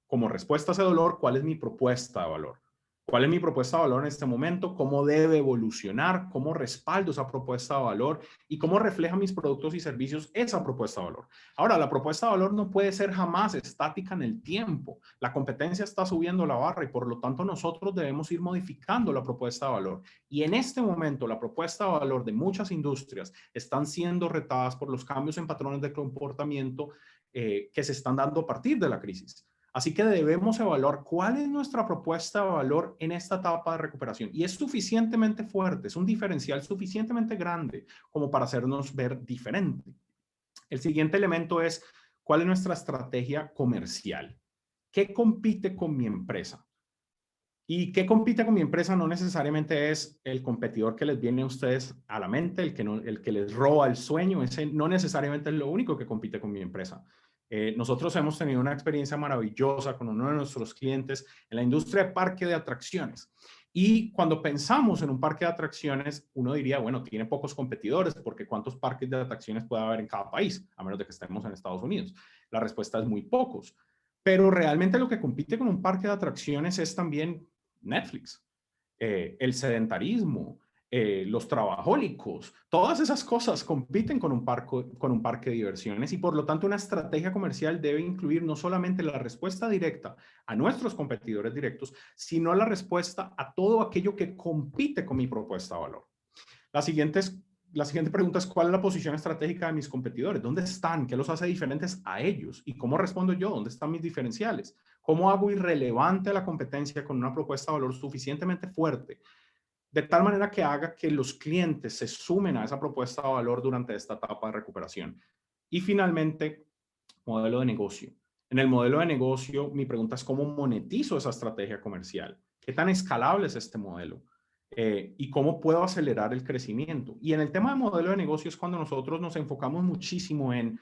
como respuesta a ese dolor, ¿cuál es mi propuesta de valor? ¿Cuál es mi propuesta de valor en este momento? ¿Cómo debe evolucionar? ¿Cómo respaldo esa propuesta de valor? ¿Y cómo refleja mis productos y servicios esa propuesta de valor? Ahora, la propuesta de valor no puede ser jamás estática en el tiempo. La competencia está subiendo la barra y por lo tanto nosotros debemos ir modificando la propuesta de valor. Y en este momento, la propuesta de valor de muchas industrias están siendo retadas por los cambios en patrones de comportamiento que se están dando a partir de la crisis. Así que debemos evaluar cuál es nuestra propuesta de valor en esta etapa de recuperación. Y es suficientemente fuerte, es un diferencial suficientemente grande como para hacernos ver diferente. El siguiente elemento es cuál es nuestra estrategia comercial. ¿Qué compite con mi empresa? Y qué compite con mi empresa no necesariamente es el competidor que les viene a ustedes a la mente, el que les roba el sueño, ese no necesariamente es lo único que compite con mi empresa. Nosotros hemos tenido una experiencia maravillosa con uno de nuestros clientes en la industria de parque de atracciones. Y cuando pensamos en un parque de atracciones, uno diría, bueno, tiene pocos competidores, porque ¿cuántos parques de atracciones puede haber en cada país? A menos de que estemos en Estados Unidos. La respuesta es muy pocos. Pero realmente lo que compite con un parque de atracciones es también Netflix, el sedentarismo, los trabajólicos, todas esas cosas compiten con un parque de diversiones y por lo tanto una estrategia comercial debe incluir no solamente la respuesta directa a nuestros competidores directos, sino la respuesta a todo aquello que compite con mi propuesta de valor. La siguiente pregunta es, ¿cuál es la posición estratégica de mis competidores? ¿Dónde están? ¿Qué los hace diferentes a ellos? ¿Y cómo respondo yo? ¿Dónde están mis diferenciales? ¿Cómo hago irrelevante a la competencia con una propuesta de valor suficientemente fuerte, de tal manera que haga que los clientes se sumen a esa propuesta de valor durante esta etapa de recuperación? Y finalmente, modelo de negocio. En el modelo de negocio, mi pregunta es cómo monetizo esa estrategia comercial. ¿Qué tan escalable es este modelo? Y cómo puedo acelerar el crecimiento. Y en el tema de modelo de negocio es cuando nosotros nos enfocamos muchísimo en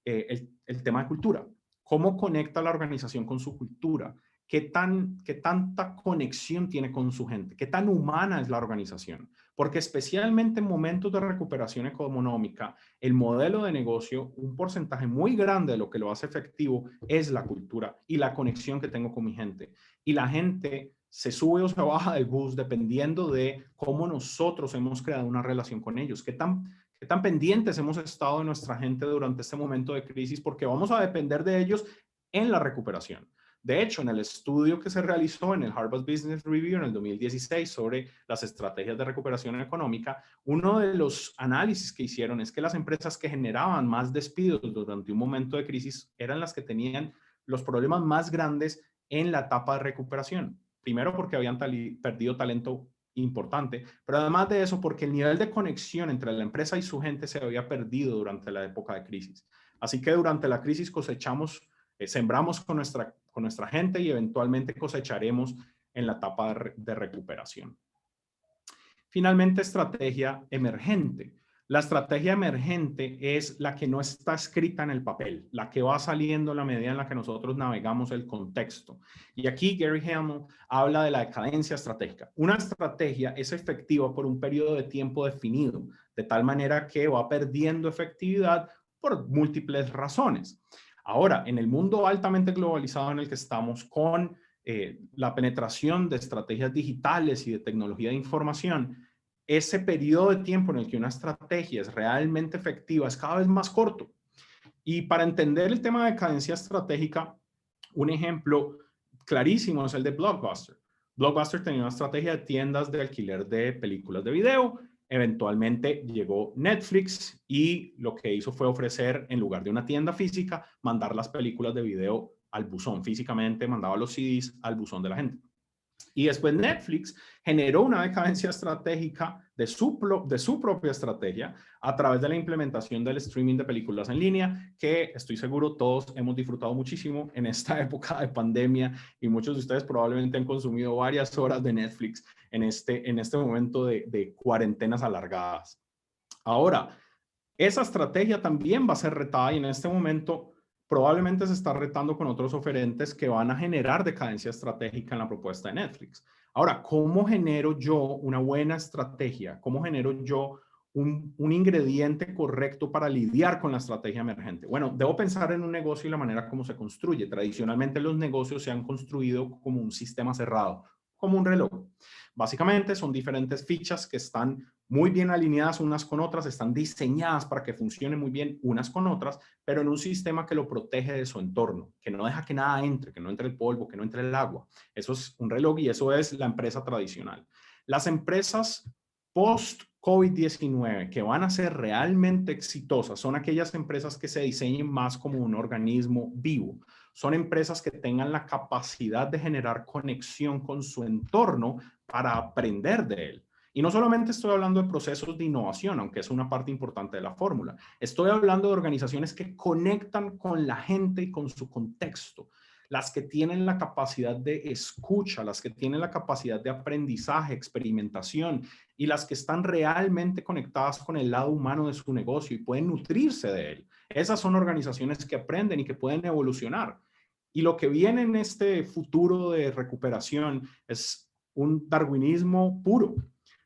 el tema de cultura. ¿Cómo conecta la organización con su cultura? ¿Qué tanta conexión tiene con su gente? ¿Qué tan humana es la organización? Porque especialmente en momentos de recuperación económica, el modelo de negocio, un porcentaje muy grande de lo que lo hace efectivo es la cultura y la conexión que tengo con mi gente. Y la gente se sube o se baja del bus dependiendo de cómo nosotros hemos creado una relación con ellos. ¿Qué tan pendientes hemos estado de nuestra gente durante este momento de crisis? Porque vamos a depender de ellos en la recuperación. De hecho, en el estudio que se realizó en el Harvard Business Review en el 2016 sobre las estrategias de recuperación económica, uno de los análisis que hicieron es que las empresas que generaban más despidos durante un momento de crisis eran las que tenían los problemas más grandes en la etapa de recuperación. Primero porque habían perdido talento importante, pero además de eso porque el nivel de conexión entre la empresa y su gente se había perdido durante la época de crisis. Así que durante la crisis sembramos con nuestra gente y eventualmente cosecharemos en la etapa de recuperación. Finalmente, estrategia emergente. La estrategia emergente es la que no está escrita en el papel, la que va saliendo en la medida en la que nosotros navegamos el contexto. Y aquí Gary Hamel habla de la decadencia estratégica. Una estrategia es efectiva por un periodo de tiempo definido, de tal manera que va perdiendo efectividad por múltiples razones. Ahora, en el mundo altamente globalizado en el que estamos, con la penetración de estrategias digitales y de tecnología de información, ese periodo de tiempo en el que una estrategia es realmente efectiva es cada vez más corto. Y para entender el tema de decadencia estratégica, un ejemplo clarísimo es el de Blockbuster. Blockbuster tenía una estrategia de tiendas de alquiler de películas de video. Eventualmente llegó Netflix y lo que hizo fue ofrecer, en lugar de una tienda física, mandar las películas de video al buzón. Físicamente mandaba los CDs al buzón de la gente. Y después Netflix generó una decadencia estratégica de su propia estrategia a través de la implementación del streaming de películas en línea, que estoy seguro todos hemos disfrutado muchísimo en esta época de pandemia y muchos de ustedes probablemente han consumido varias horas de Netflix en este momento de cuarentenas alargadas. Ahora, esa estrategia también va a ser retada y en este momento probablemente se está retando con otros oferentes que van a generar decadencia estratégica en la propuesta de Netflix. Ahora, ¿cómo genero yo una buena estrategia? ¿Cómo genero yo un ingrediente correcto para lidiar con la estrategia emergente? Bueno, debo pensar en un negocio y la manera como se construye. Tradicionalmente los negocios se han construido como un sistema cerrado, como un reloj. Básicamente son diferentes fichas que están muy bien alineadas unas con otras, están diseñadas para que funcionen muy bien unas con otras, pero en un sistema que lo protege de su entorno, que no deja que nada entre, que no entre el polvo, que no entre el agua. Eso es un reloj y eso es la empresa tradicional. Las empresas post-COVID-19 que van a ser realmente exitosas son aquellas empresas que se diseñen más como un organismo vivo. Son empresas que tengan la capacidad de generar conexión con su entorno para aprender de él. Y no solamente estoy hablando de procesos de innovación, aunque es una parte importante de la fórmula. Estoy hablando de organizaciones que conectan con la gente y con su contexto, las que tienen la capacidad de escucha, las que tienen la capacidad de aprendizaje, experimentación y las que están realmente conectadas con el lado humano de su negocio y pueden nutrirse de él. Esas son organizaciones que aprenden y que pueden evolucionar. Y lo que viene en este futuro de recuperación es un darwinismo puro.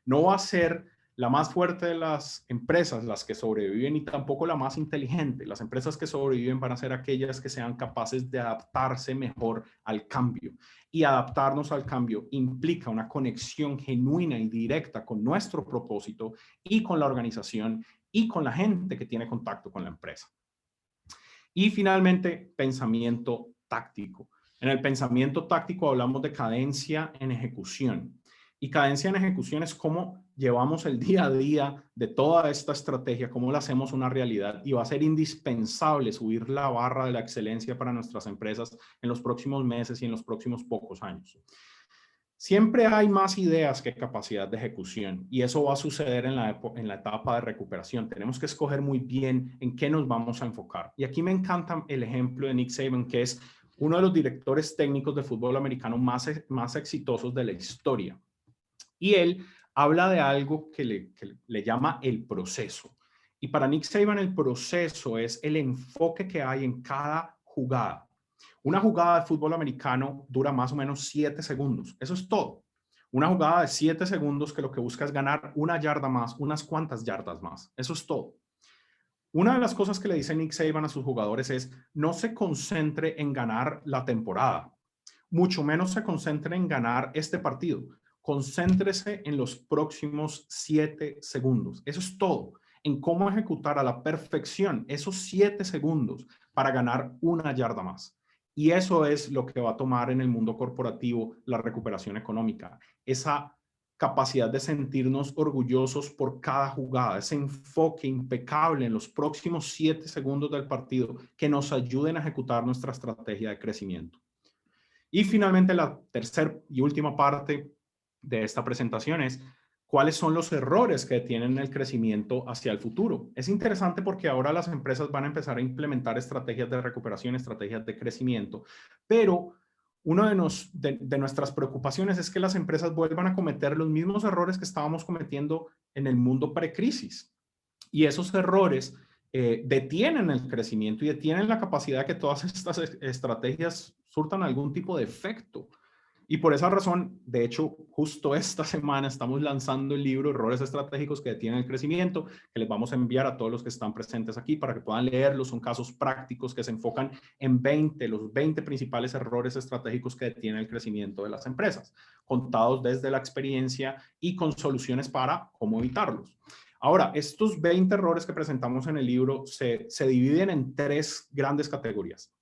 No va a ser La más fuerte de las empresas, las que sobreviven, y tampoco la más inteligente. Las empresas que sobreviven van a ser aquellas que sean capaces de adaptarse mejor al cambio. Y adaptarnos al cambio implica una conexión genuina y directa con nuestro propósito y con la organización y con la gente que tiene contacto con la empresa. Y finalmente, pensamiento táctico. En el pensamiento táctico hablamos de cadencia en ejecución. Y cadencia en ejecución es cómo llevamos el día a día de toda esta estrategia, cómo la hacemos una realidad. Y va a ser indispensable subir la barra de la excelencia para nuestras empresas en los próximos meses y en los próximos pocos años. Siempre hay más ideas que capacidad de ejecución y eso va a suceder en la etapa de recuperación. Tenemos que escoger muy bien en qué nos vamos a enfocar. Y aquí me encanta el ejemplo de Nick Saban, que es uno de los directores técnicos de fútbol americano más exitosos de la historia. Y él habla de algo que le llama el proceso. Y para Nick Saban el proceso es el enfoque que hay en cada jugada. Una jugada de fútbol americano dura más o menos 7 segundos. Eso es todo. Una jugada de 7 segundos que lo que busca es ganar una yarda más, unas cuantas yardas más. Eso es todo. Una de las cosas que le dice Nick Saban a sus jugadores es no se concentre en ganar la temporada, mucho menos se concentre en ganar este partido. Concéntrese en los próximos 7 segundos. Eso es todo. En cómo ejecutar a la perfección esos 7 segundos para ganar una yarda más. Y eso es lo que va a tomar en el mundo corporativo la recuperación económica. Esa capacidad de sentirnos orgullosos por cada jugada, ese enfoque impecable en los próximos 7 segundos del partido que nos ayuden a ejecutar nuestra estrategia de crecimiento. Y finalmente, la tercera y última parte de esta presentación es cuáles son los errores que tienen el crecimiento hacia el futuro. Es interesante porque ahora las empresas van a empezar a implementar estrategias de recuperación, estrategias de crecimiento, pero una de nuestras preocupaciones es que las empresas vuelvan a cometer los mismos errores que estábamos cometiendo en el mundo precrisis. Y esos errores detienen el crecimiento y detienen la capacidad de que todas estas estrategias surtan algún tipo de efecto. Y por esa razón, de hecho, justo esta semana estamos lanzando el libro Errores Estratégicos que detienen el crecimiento, que les vamos a enviar a todos los que están presentes aquí para que puedan leerlo. Son casos prácticos que se enfocan en los 20 principales errores estratégicos que detienen el crecimiento de las empresas, contados desde la experiencia y con soluciones para cómo evitarlos. Ahora, estos 20 errores que presentamos en el libro se dividen en 3 grandes categorías.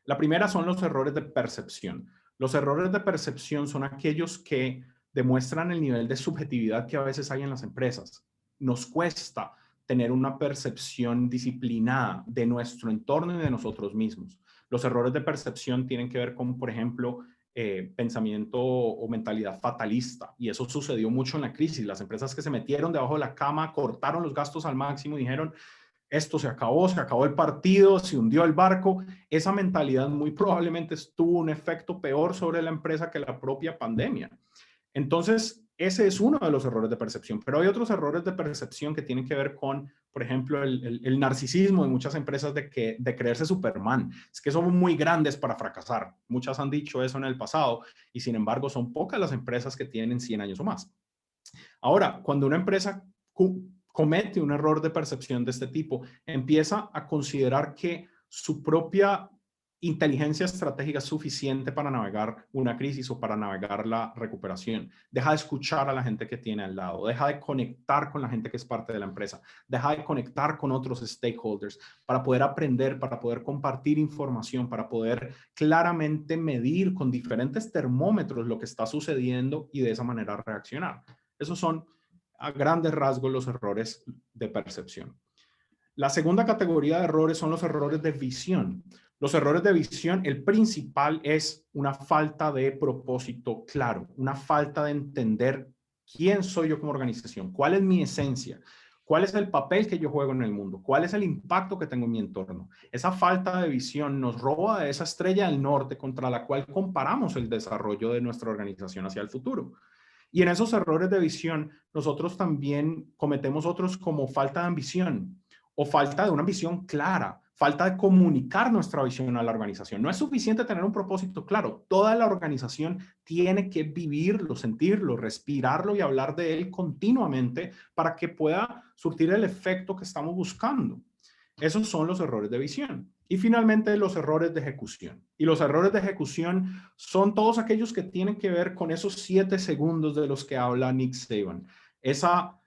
La primera son los errores de percepción. Los errores de percepción son aquellos que demuestran el nivel de subjetividad que a veces hay en las empresas. Nos cuesta tener una percepción disciplinada de nuestro entorno y de nosotros mismos. Los errores de percepción tienen que ver con, por ejemplo, pensamiento o mentalidad fatalista. Y eso sucedió mucho en la crisis. Las empresas que se metieron debajo de la cama, cortaron los gastos al máximo y dijeron, esto se acabó el partido, se hundió el barco. Esa mentalidad muy probablemente tuvo un efecto peor sobre la empresa que la propia pandemia. Entonces, ese es uno de los errores de percepción, pero hay otros errores de percepción que tienen que ver con, por ejemplo, el narcisismo de muchas empresas de creerse Superman. Es que somos muy grandes para fracasar. Muchas han dicho eso en el pasado y sin embargo son pocas las empresas que tienen 100 años o más. Ahora, cuando una empresa comete un error de percepción de este tipo, empieza a considerar que su propia inteligencia estratégica es suficiente para navegar una crisis o para navegar la recuperación. Deja de escuchar a la gente que tiene al lado, deja de conectar con la gente que es parte de la empresa, deja de conectar con otros stakeholders para poder aprender, para poder compartir información, para poder claramente medir con diferentes termómetros lo que está sucediendo y de esa manera reaccionar. Esos son a grandes rasgos los errores de percepción. La segunda categoría de errores son los errores de visión. Los errores de visión, el principal es una falta de propósito claro, una falta de entender quién soy yo como organización, cuál es mi esencia, cuál es el papel que yo juego en el mundo, cuál es el impacto que tengo en mi entorno. Esa falta de visión nos roba de esa estrella del norte contra la cual comparamos el desarrollo de nuestra organización hacia el futuro. Y en esos errores de visión, nosotros también cometemos otros como falta de ambición o falta de una visión clara, falta de comunicar nuestra visión a la organización. No es suficiente tener un propósito claro. Toda la organización tiene que vivirlo, sentirlo, respirarlo y hablar de él continuamente para que pueda surtir el efecto que estamos buscando. Esos son los errores de visión. Y finalmente, los errores de ejecución. Y los errores de ejecución son todos aquellos que tienen que ver con esos 7 segundos de los que habla Nick Saban. Esa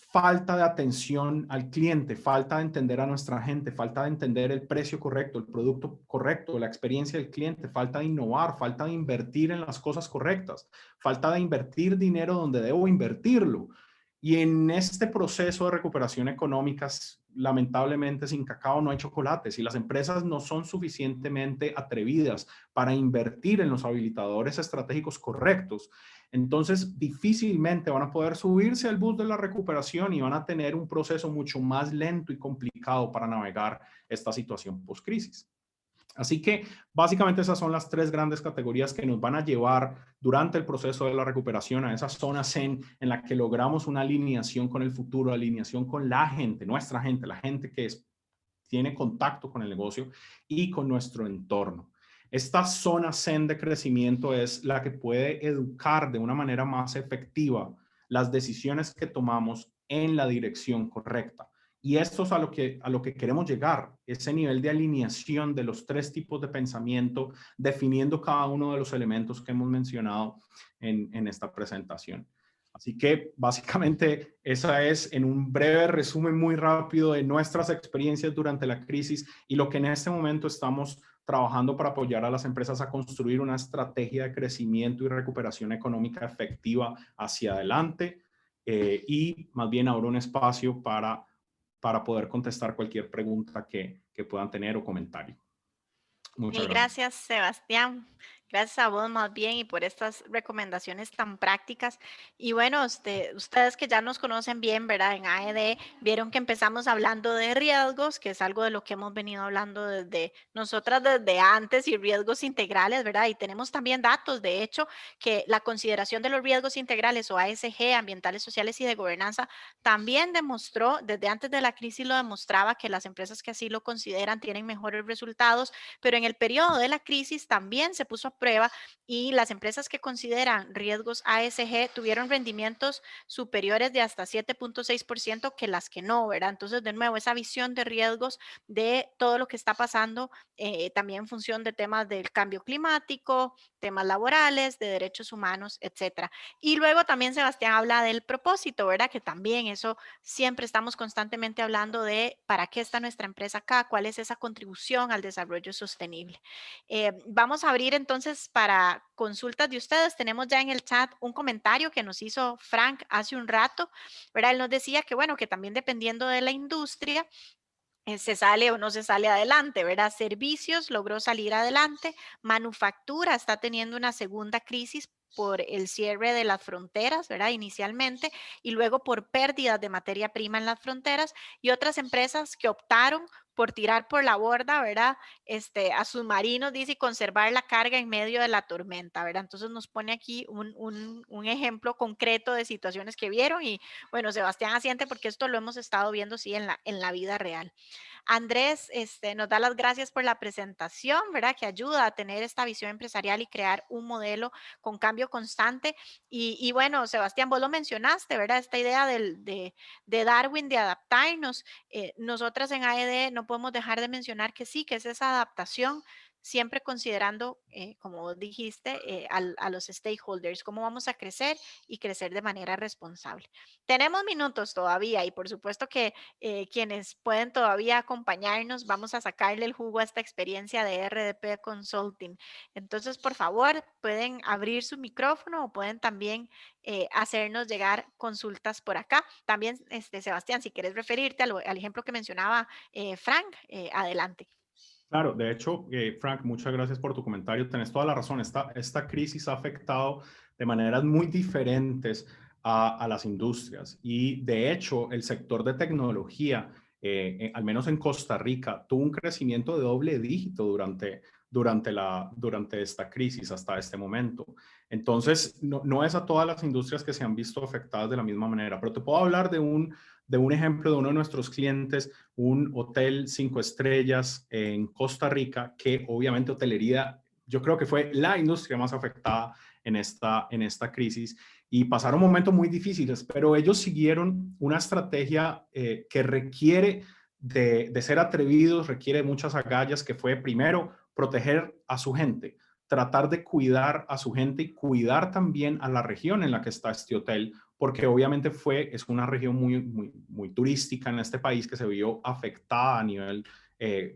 falta de atención al cliente, falta de entender a nuestra gente, falta de entender el precio correcto, el producto correcto, la experiencia del cliente, falta de innovar, falta de invertir en las cosas correctas, falta de invertir dinero donde debo invertirlo. Y en este proceso de recuperación económica, lamentablemente sin cacao no hay chocolate. Si las empresas no son suficientemente atrevidas para invertir en los habilitadores estratégicos correctos, entonces difícilmente van a poder subirse al bus de la recuperación y van a tener un proceso mucho más lento y complicado para navegar esta situación post-crisis. Así que básicamente esas son las 3 grandes categorías que nos van a llevar durante el proceso de la recuperación a esa zona zen en la que logramos una alineación con el futuro, alineación con la gente, nuestra gente, la gente que tiene contacto con el negocio y con nuestro entorno. Esta zona zen de crecimiento es la que puede educar de una manera más efectiva las decisiones que tomamos en la dirección correcta. Y esto es a lo que queremos llegar, ese nivel de alineación de los 3 tipos de pensamiento, definiendo cada uno de los elementos que hemos mencionado en esta presentación. Así que básicamente esa es en un breve resumen muy rápido de nuestras experiencias durante la crisis y lo que en este momento estamos trabajando para apoyar a las empresas a construir una estrategia de crecimiento y recuperación económica efectiva hacia adelante y más bien ahora un espacio para poder contestar cualquier pregunta que puedan tener o comentario. Muchas Mil gracias. gracias, Sebastián. Gracias a vos más bien y por estas recomendaciones tan prácticas. Y bueno, ustedes que ya nos conocen bien, ¿verdad? En AED vieron que empezamos hablando de riesgos, que es algo de lo que hemos venido hablando desde nosotras desde antes y riesgos integrales, ¿verdad? Y tenemos también datos, de hecho, que la consideración de los riesgos integrales o ASG, ambientales, sociales y de gobernanza, también demostró, desde antes de la crisis lo demostraba, que las empresas que así lo consideran tienen mejores resultados, pero en el periodo de la crisis también se puso a prueba y las empresas que consideran riesgos ASG tuvieron rendimientos superiores de hasta 7.6% que las que no, ¿verdad? Entonces, de nuevo, esa visión de riesgos de todo lo que está pasando, también en función de temas del cambio climático, temas laborales, de derechos humanos, etcétera. Y luego también Sebastián habla del propósito, ¿verdad? Que también eso siempre estamos constantemente hablando de para qué está nuestra empresa acá, cuál es esa contribución al desarrollo sostenible. Vamos a abrir entonces para consultas de ustedes. Tenemos ya en el chat un comentario que nos hizo Frank hace un rato, ¿verdad? Él nos decía que, bueno, que también dependiendo de la industria, se sale o no se sale adelante, ¿verdad? Servicios logró salir adelante, manufactura está teniendo una segunda crisis por el cierre de las fronteras, ¿verdad? Inicialmente, y luego por pérdidas de materia prima en las fronteras, y otras empresas que optaron por tirar por la borda, ¿verdad? A submarinos, dice, y conservar la carga en medio de la tormenta, ¿verdad? Entonces nos pone aquí un ejemplo concreto de situaciones que vieron y, bueno, Sebastián asiente porque esto lo hemos estado viendo, sí, en la vida real. Andrés nos da las gracias por la presentación, ¿verdad? Que ayuda a tener esta visión empresarial y crear un modelo con cambio constante. Y bueno, Sebastián, vos lo mencionaste, ¿verdad? Esta idea de Darwin, de adaptarnos. Nosotras en AED no podemos dejar de mencionar que sí, que es esa adaptación siempre considerando, como vos dijiste, a los stakeholders, cómo vamos a crecer y crecer de manera responsable. Tenemos minutos todavía y por supuesto que quienes pueden todavía acompañarnos, vamos a sacarle el jugo a esta experiencia de RDP Consulting. Entonces, por favor, pueden abrir su micrófono o pueden también hacernos llegar consultas por acá. También, Sebastián, si quieres referirte al ejemplo que mencionaba Frank, adelante. Claro, de hecho, Frank, muchas gracias por tu comentario. Tenés toda la razón. Esta crisis ha afectado de maneras muy diferentes a las industrias y de hecho el sector de tecnología, al menos en Costa Rica, tuvo un crecimiento de doble dígito durante esta crisis hasta este momento. Entonces, no es a todas las industrias que se han visto afectadas de la misma manera, pero te puedo hablar de un ejemplo de uno de nuestros clientes, un hotel 5 estrellas en Costa Rica, que obviamente hotelería, yo creo que fue la industria más afectada en esta crisis y pasaron momentos muy difíciles, pero ellos siguieron una estrategia que requiere de ser atrevidos, requiere muchas agallas, que fue primero proteger a su gente, tratar de cuidar a su gente y cuidar también a la región en la que está este hotel, porque obviamente es una región muy turística en este país que se vio afectada a nivel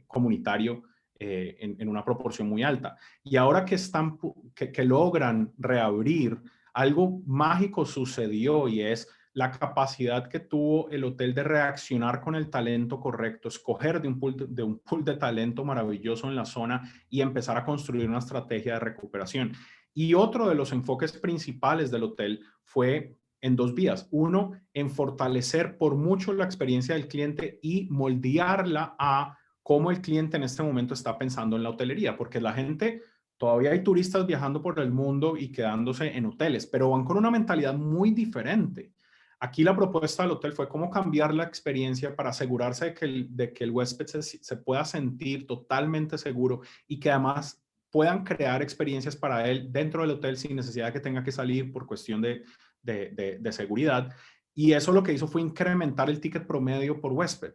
comunitario en una proporción muy alta. Y ahora que logran reabrir, algo mágico sucedió y es la capacidad que tuvo el hotel de reaccionar con el talento correcto, escoger de un pool de talento maravilloso en la zona y empezar a construir una estrategia de recuperación. Y otro de los enfoques principales del hotel fue en 2 vías. Uno, en fortalecer por mucho la experiencia del cliente y moldearla a cómo el cliente en este momento está pensando en la hotelería, porque la gente, todavía hay turistas viajando por el mundo y quedándose en hoteles, pero van con una mentalidad muy diferente. Aquí la propuesta del hotel fue cómo cambiar la experiencia para asegurarse de que el huésped se pueda sentir totalmente seguro y que además puedan crear experiencias para él dentro del hotel sin necesidad de que tenga que salir por cuestión de seguridad. Y eso lo que hizo fue incrementar el ticket promedio por huésped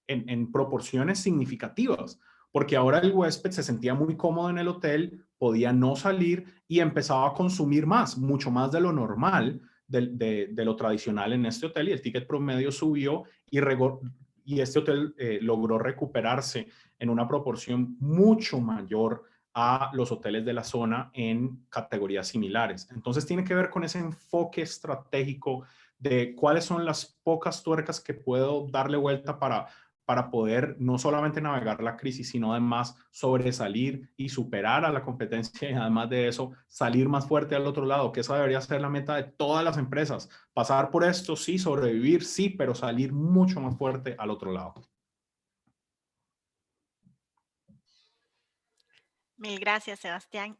en proporciones significativas, porque ahora el huésped se sentía muy cómodo en el hotel, podía no salir y empezaba a consumir más, mucho más de lo normal, de lo tradicional en este hotel, y el ticket promedio subió y este hotel logró recuperarse en una proporción mucho mayor a los hoteles de la zona en categorías similares. Entonces tiene que ver con ese enfoque estratégico de cuáles son las pocas tuercas que puedo darle vuelta para poder no solamente navegar la crisis, sino además sobresalir y superar a la competencia y además de eso salir más fuerte al otro lado, que esa debería ser la meta de todas las empresas. Pasar por esto, sí, sobrevivir, sí, pero salir mucho más fuerte al otro lado. Mil gracias, Sebastián.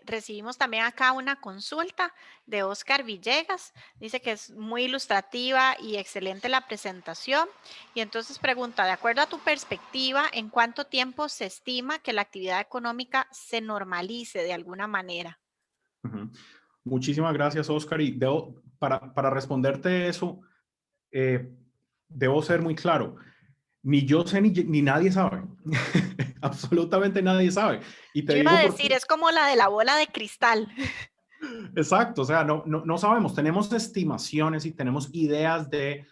Recibimos también acá una consulta de Oscar Villegas. Dice que es muy ilustrativa y excelente la presentación. Y entonces pregunta, de acuerdo a tu perspectiva, ¿en cuánto tiempo se estima que la actividad económica se normalice de alguna manera? Uh-huh. Muchísimas gracias, Oscar. Y para responderte eso, eh, debo ser muy claro. Ni yo sé ni nadie sabe. Absolutamente nadie sabe. Y te Yo iba digo a por qué. decir, es como la de la bola de cristal. Exacto, o sea, no sabemos, tenemos estimaciones y tenemos ideas de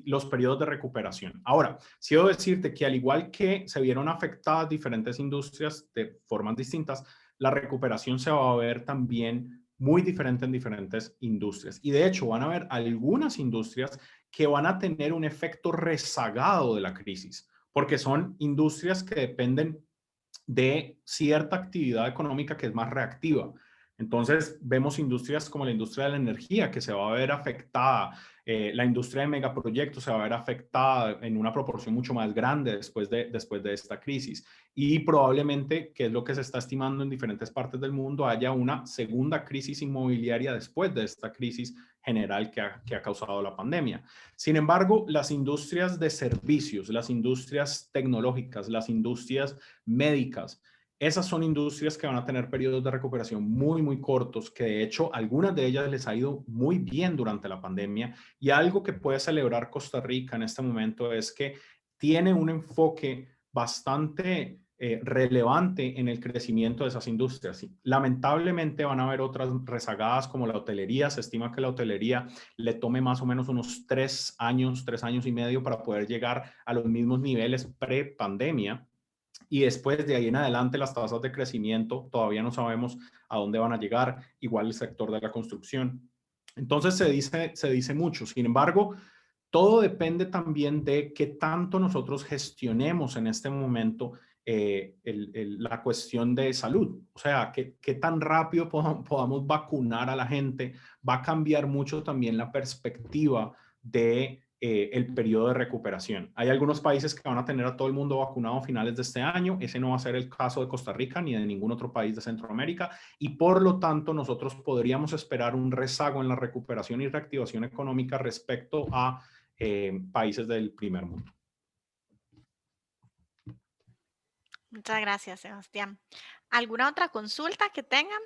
los periodos de recuperación. Ahora, sí debo decirte que al igual que se vieron afectadas diferentes industrias de formas distintas, la recuperación se va a ver también muy diferente en diferentes industrias. Y de hecho, van a haber algunas industrias que van a tener un efecto rezagado de la crisis, porque son industrias que dependen de cierta actividad económica que es más reactiva. Entonces, vemos industrias como la industria de la energía que se va a ver afectada, la industria de megaproyectos se va a ver afectada en una proporción mucho más grande después de esta crisis. Y probablemente, que es lo que se está estimando en diferentes partes del mundo, haya una segunda crisis inmobiliaria después de esta crisis general que ha causado la pandemia. Sin embargo, las industrias de servicios, las industrias tecnológicas, las industrias médicas, esas son industrias que van a tener periodos de recuperación muy cortos, que de hecho algunas de ellas les ha ido muy bien durante la pandemia. Y algo que puede celebrar Costa Rica en este momento es que tiene un enfoque bastante relevante en el crecimiento de esas industrias. Lamentablemente van a haber otras rezagadas como la hotelería. Se estima que la hotelería le tome más o menos unos 3 años, 3 años y medio para poder llegar a los mismos niveles pre-pandemia. Y después de ahí en adelante las tasas de crecimiento todavía no sabemos a dónde van a llegar, igual el sector de la construcción. Entonces se dice mucho. Sin embargo, todo depende también de qué tanto nosotros gestionemos en este momento la cuestión de salud. O sea, qué tan rápido podamos vacunar a la gente. Va a cambiar mucho también la perspectiva de el periodo de recuperación. Hay algunos países que van a tener a todo el mundo vacunado a finales de este año. Ese no va a ser el caso de Costa Rica ni de ningún otro país de Centroamérica y por lo tanto nosotros podríamos esperar un rezago en la recuperación y reactivación económica respecto a países del primer mundo. Muchas gracias, Sebastián. ¿Alguna otra consulta que tengan?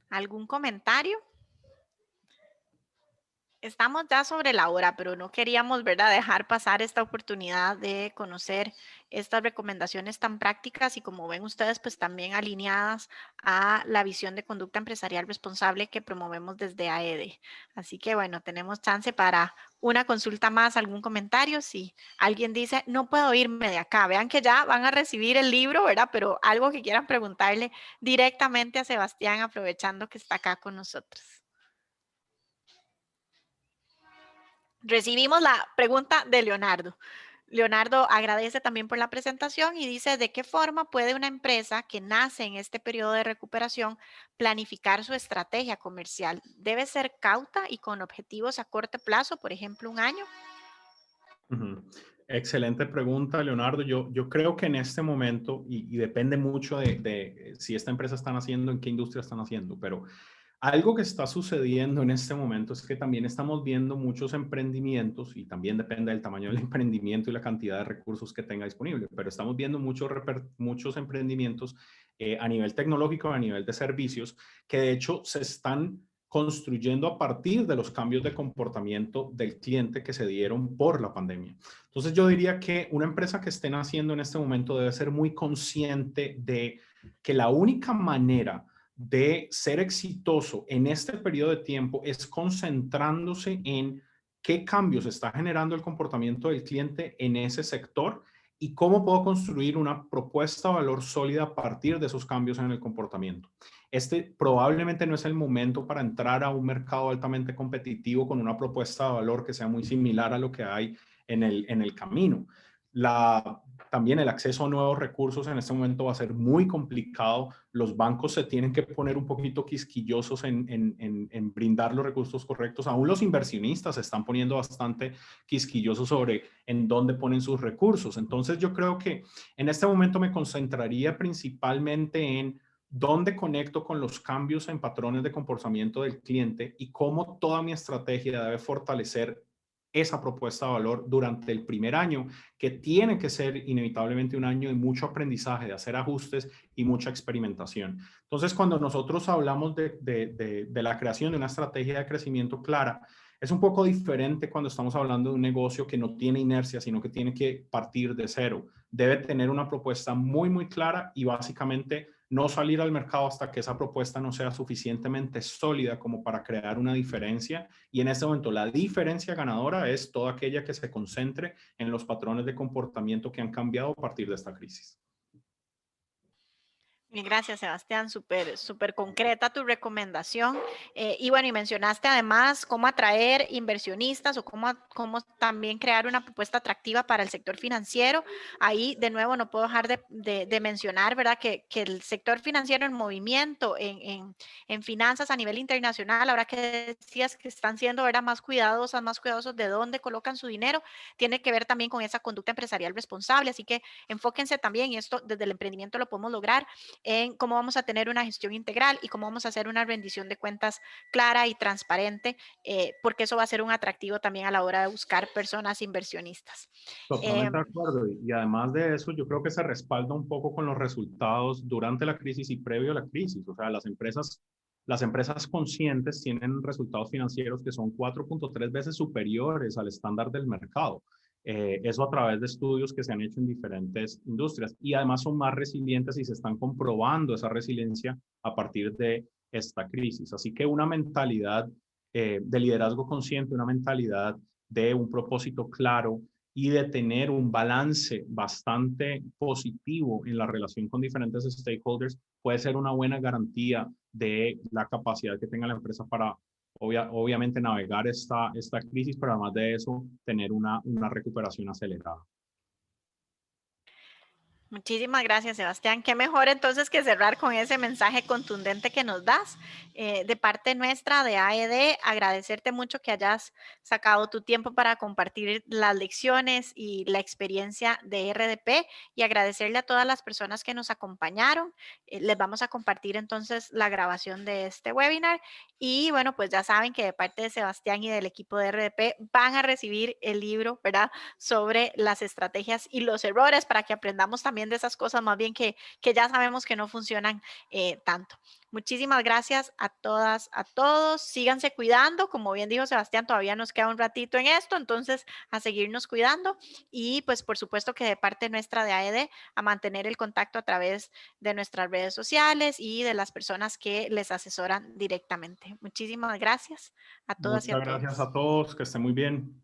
¿Algún comentario? Estamos ya sobre la hora, pero no queríamos, ¿verdad?, dejar pasar esta oportunidad de conocer estas recomendaciones tan prácticas y, como ven ustedes, pues también alineadas a la visión de conducta empresarial responsable que promovemos desde AED. Así que bueno, tenemos chance para una consulta más, algún comentario. Si alguien dice, no puedo irme de acá, vean que ya van a recibir el libro, ¿verdad? Pero algo que quieran preguntarle directamente a Sebastián, aprovechando que está acá con nosotros. Recibimos la pregunta de Leonardo. Leonardo agradece también por la presentación y dice, ¿de qué forma puede una empresa que nace en este periodo de recuperación planificar su estrategia comercial? ¿Debe ser cauta y con objetivos a corto plazo, por ejemplo, un año? Ujú. Excelente pregunta, Leonardo. Yo creo que en este momento, y depende mucho de si esta empresa están haciendo, en qué industria están haciendo, pero algo que está sucediendo en este momento es que también estamos viendo muchos emprendimientos y también depende del tamaño del emprendimiento y la cantidad de recursos que tenga disponible, pero estamos viendo muchos emprendimientos a nivel tecnológico, a nivel de servicios, que de hecho se están construyendo a partir de los cambios de comportamiento del cliente que se dieron por la pandemia. Entonces yo diría que una empresa que estén haciendo en este momento debe ser muy consciente de que la única manera de ser exitoso en este periodo de tiempo es concentrándose en qué cambios está generando el comportamiento del cliente en ese sector y cómo puedo construir una propuesta de valor sólida a partir de esos cambios en el comportamiento. Este probablemente no es el momento para entrar a un mercado altamente competitivo con una propuesta de valor que sea muy similar a lo que hay en el camino. También el acceso a nuevos recursos en este momento va a ser muy complicado. Los bancos se tienen que poner un poquito quisquillosos en brindar los recursos correctos. Aún los inversionistas se están poniendo bastante quisquillosos sobre en dónde ponen sus recursos. Entonces yo creo que en este momento me concentraría principalmente en dónde conecto con los cambios en patrones de comportamiento del cliente y cómo toda mi estrategia debe fortalecer esa propuesta de valor durante el primer año, que tiene que ser inevitablemente un año de mucho aprendizaje, de hacer ajustes y mucha experimentación. Entonces, cuando nosotros hablamos de la creación de una estrategia de crecimiento clara, es un poco diferente cuando estamos hablando de un negocio que no tiene inercia, sino que tiene que partir de cero. Debe tener una propuesta muy, muy clara y básicamente no salir al mercado hasta que esa propuesta no sea suficientemente sólida como para crear una diferencia. Y en este momento la diferencia ganadora es toda aquella que se concentre en los patrones de comportamiento que han cambiado a partir de esta crisis. Bien, gracias, Sebastián. Súper concreta tu recomendación. Y bueno, y mencionaste además cómo atraer inversionistas o cómo también crear una propuesta atractiva para el sector financiero. Ahí, de nuevo, no puedo dejar de mencionar, ¿verdad?, que el sector financiero en movimiento, en finanzas a nivel internacional, ahora que decías que están siendo, ¿verdad?, más cuidadosos de dónde colocan su dinero, tiene que ver también con esa conducta empresarial responsable. Así que enfóquense también, y esto desde el emprendimiento lo podemos lograr, en cómo vamos a tener una gestión integral y cómo vamos a hacer una rendición de cuentas clara y transparente, porque eso va a ser un atractivo también a la hora de buscar personas inversionistas. Eh, Totalmente de acuerdo. Y además de eso, yo creo que se respalda un poco con los resultados durante la crisis y previo a la crisis. O sea, las empresas conscientes tienen resultados financieros que son 4.3 veces superiores al estándar del mercado. Eso a través de estudios que se han hecho en diferentes industrias. Y además son más resilientes y se están comprobando esa resiliencia a partir de esta crisis. Así que una mentalidad de liderazgo consciente, una mentalidad de un propósito claro y de tener un balance bastante positivo en la relación con diferentes stakeholders puede ser una buena garantía de la capacidad que tenga la empresa para obviamente navegar esta crisis, pero además de eso tener una recuperación acelerada. Muchísimas gracias, Sebastián. Qué mejor entonces que cerrar con ese mensaje contundente que nos das. De parte nuestra de AED, agradecerte mucho que hayas sacado tu tiempo para compartir las lecciones y la experiencia de RDP y agradecerle a todas las personas que nos acompañaron. Les vamos a compartir entonces la grabación de este webinar y bueno, pues ya saben que de parte de Sebastián y del equipo de RDP van a recibir el libro, ¿verdad? Sobre las estrategias y los errores para que aprendamos también de esas cosas más bien que ya sabemos que no funcionan tanto. Muchísimas gracias a todas, a todos. Síganse cuidando. Como bien dijo Sebastián, todavía nos queda un ratito en esto, entonces a seguirnos cuidando y pues por supuesto que de parte nuestra de AED a mantener el contacto a través de nuestras redes sociales y de las personas que les asesoran directamente. Muchísimas gracias a todas y a Muchas gracias todos. a todos, que estén muy bien.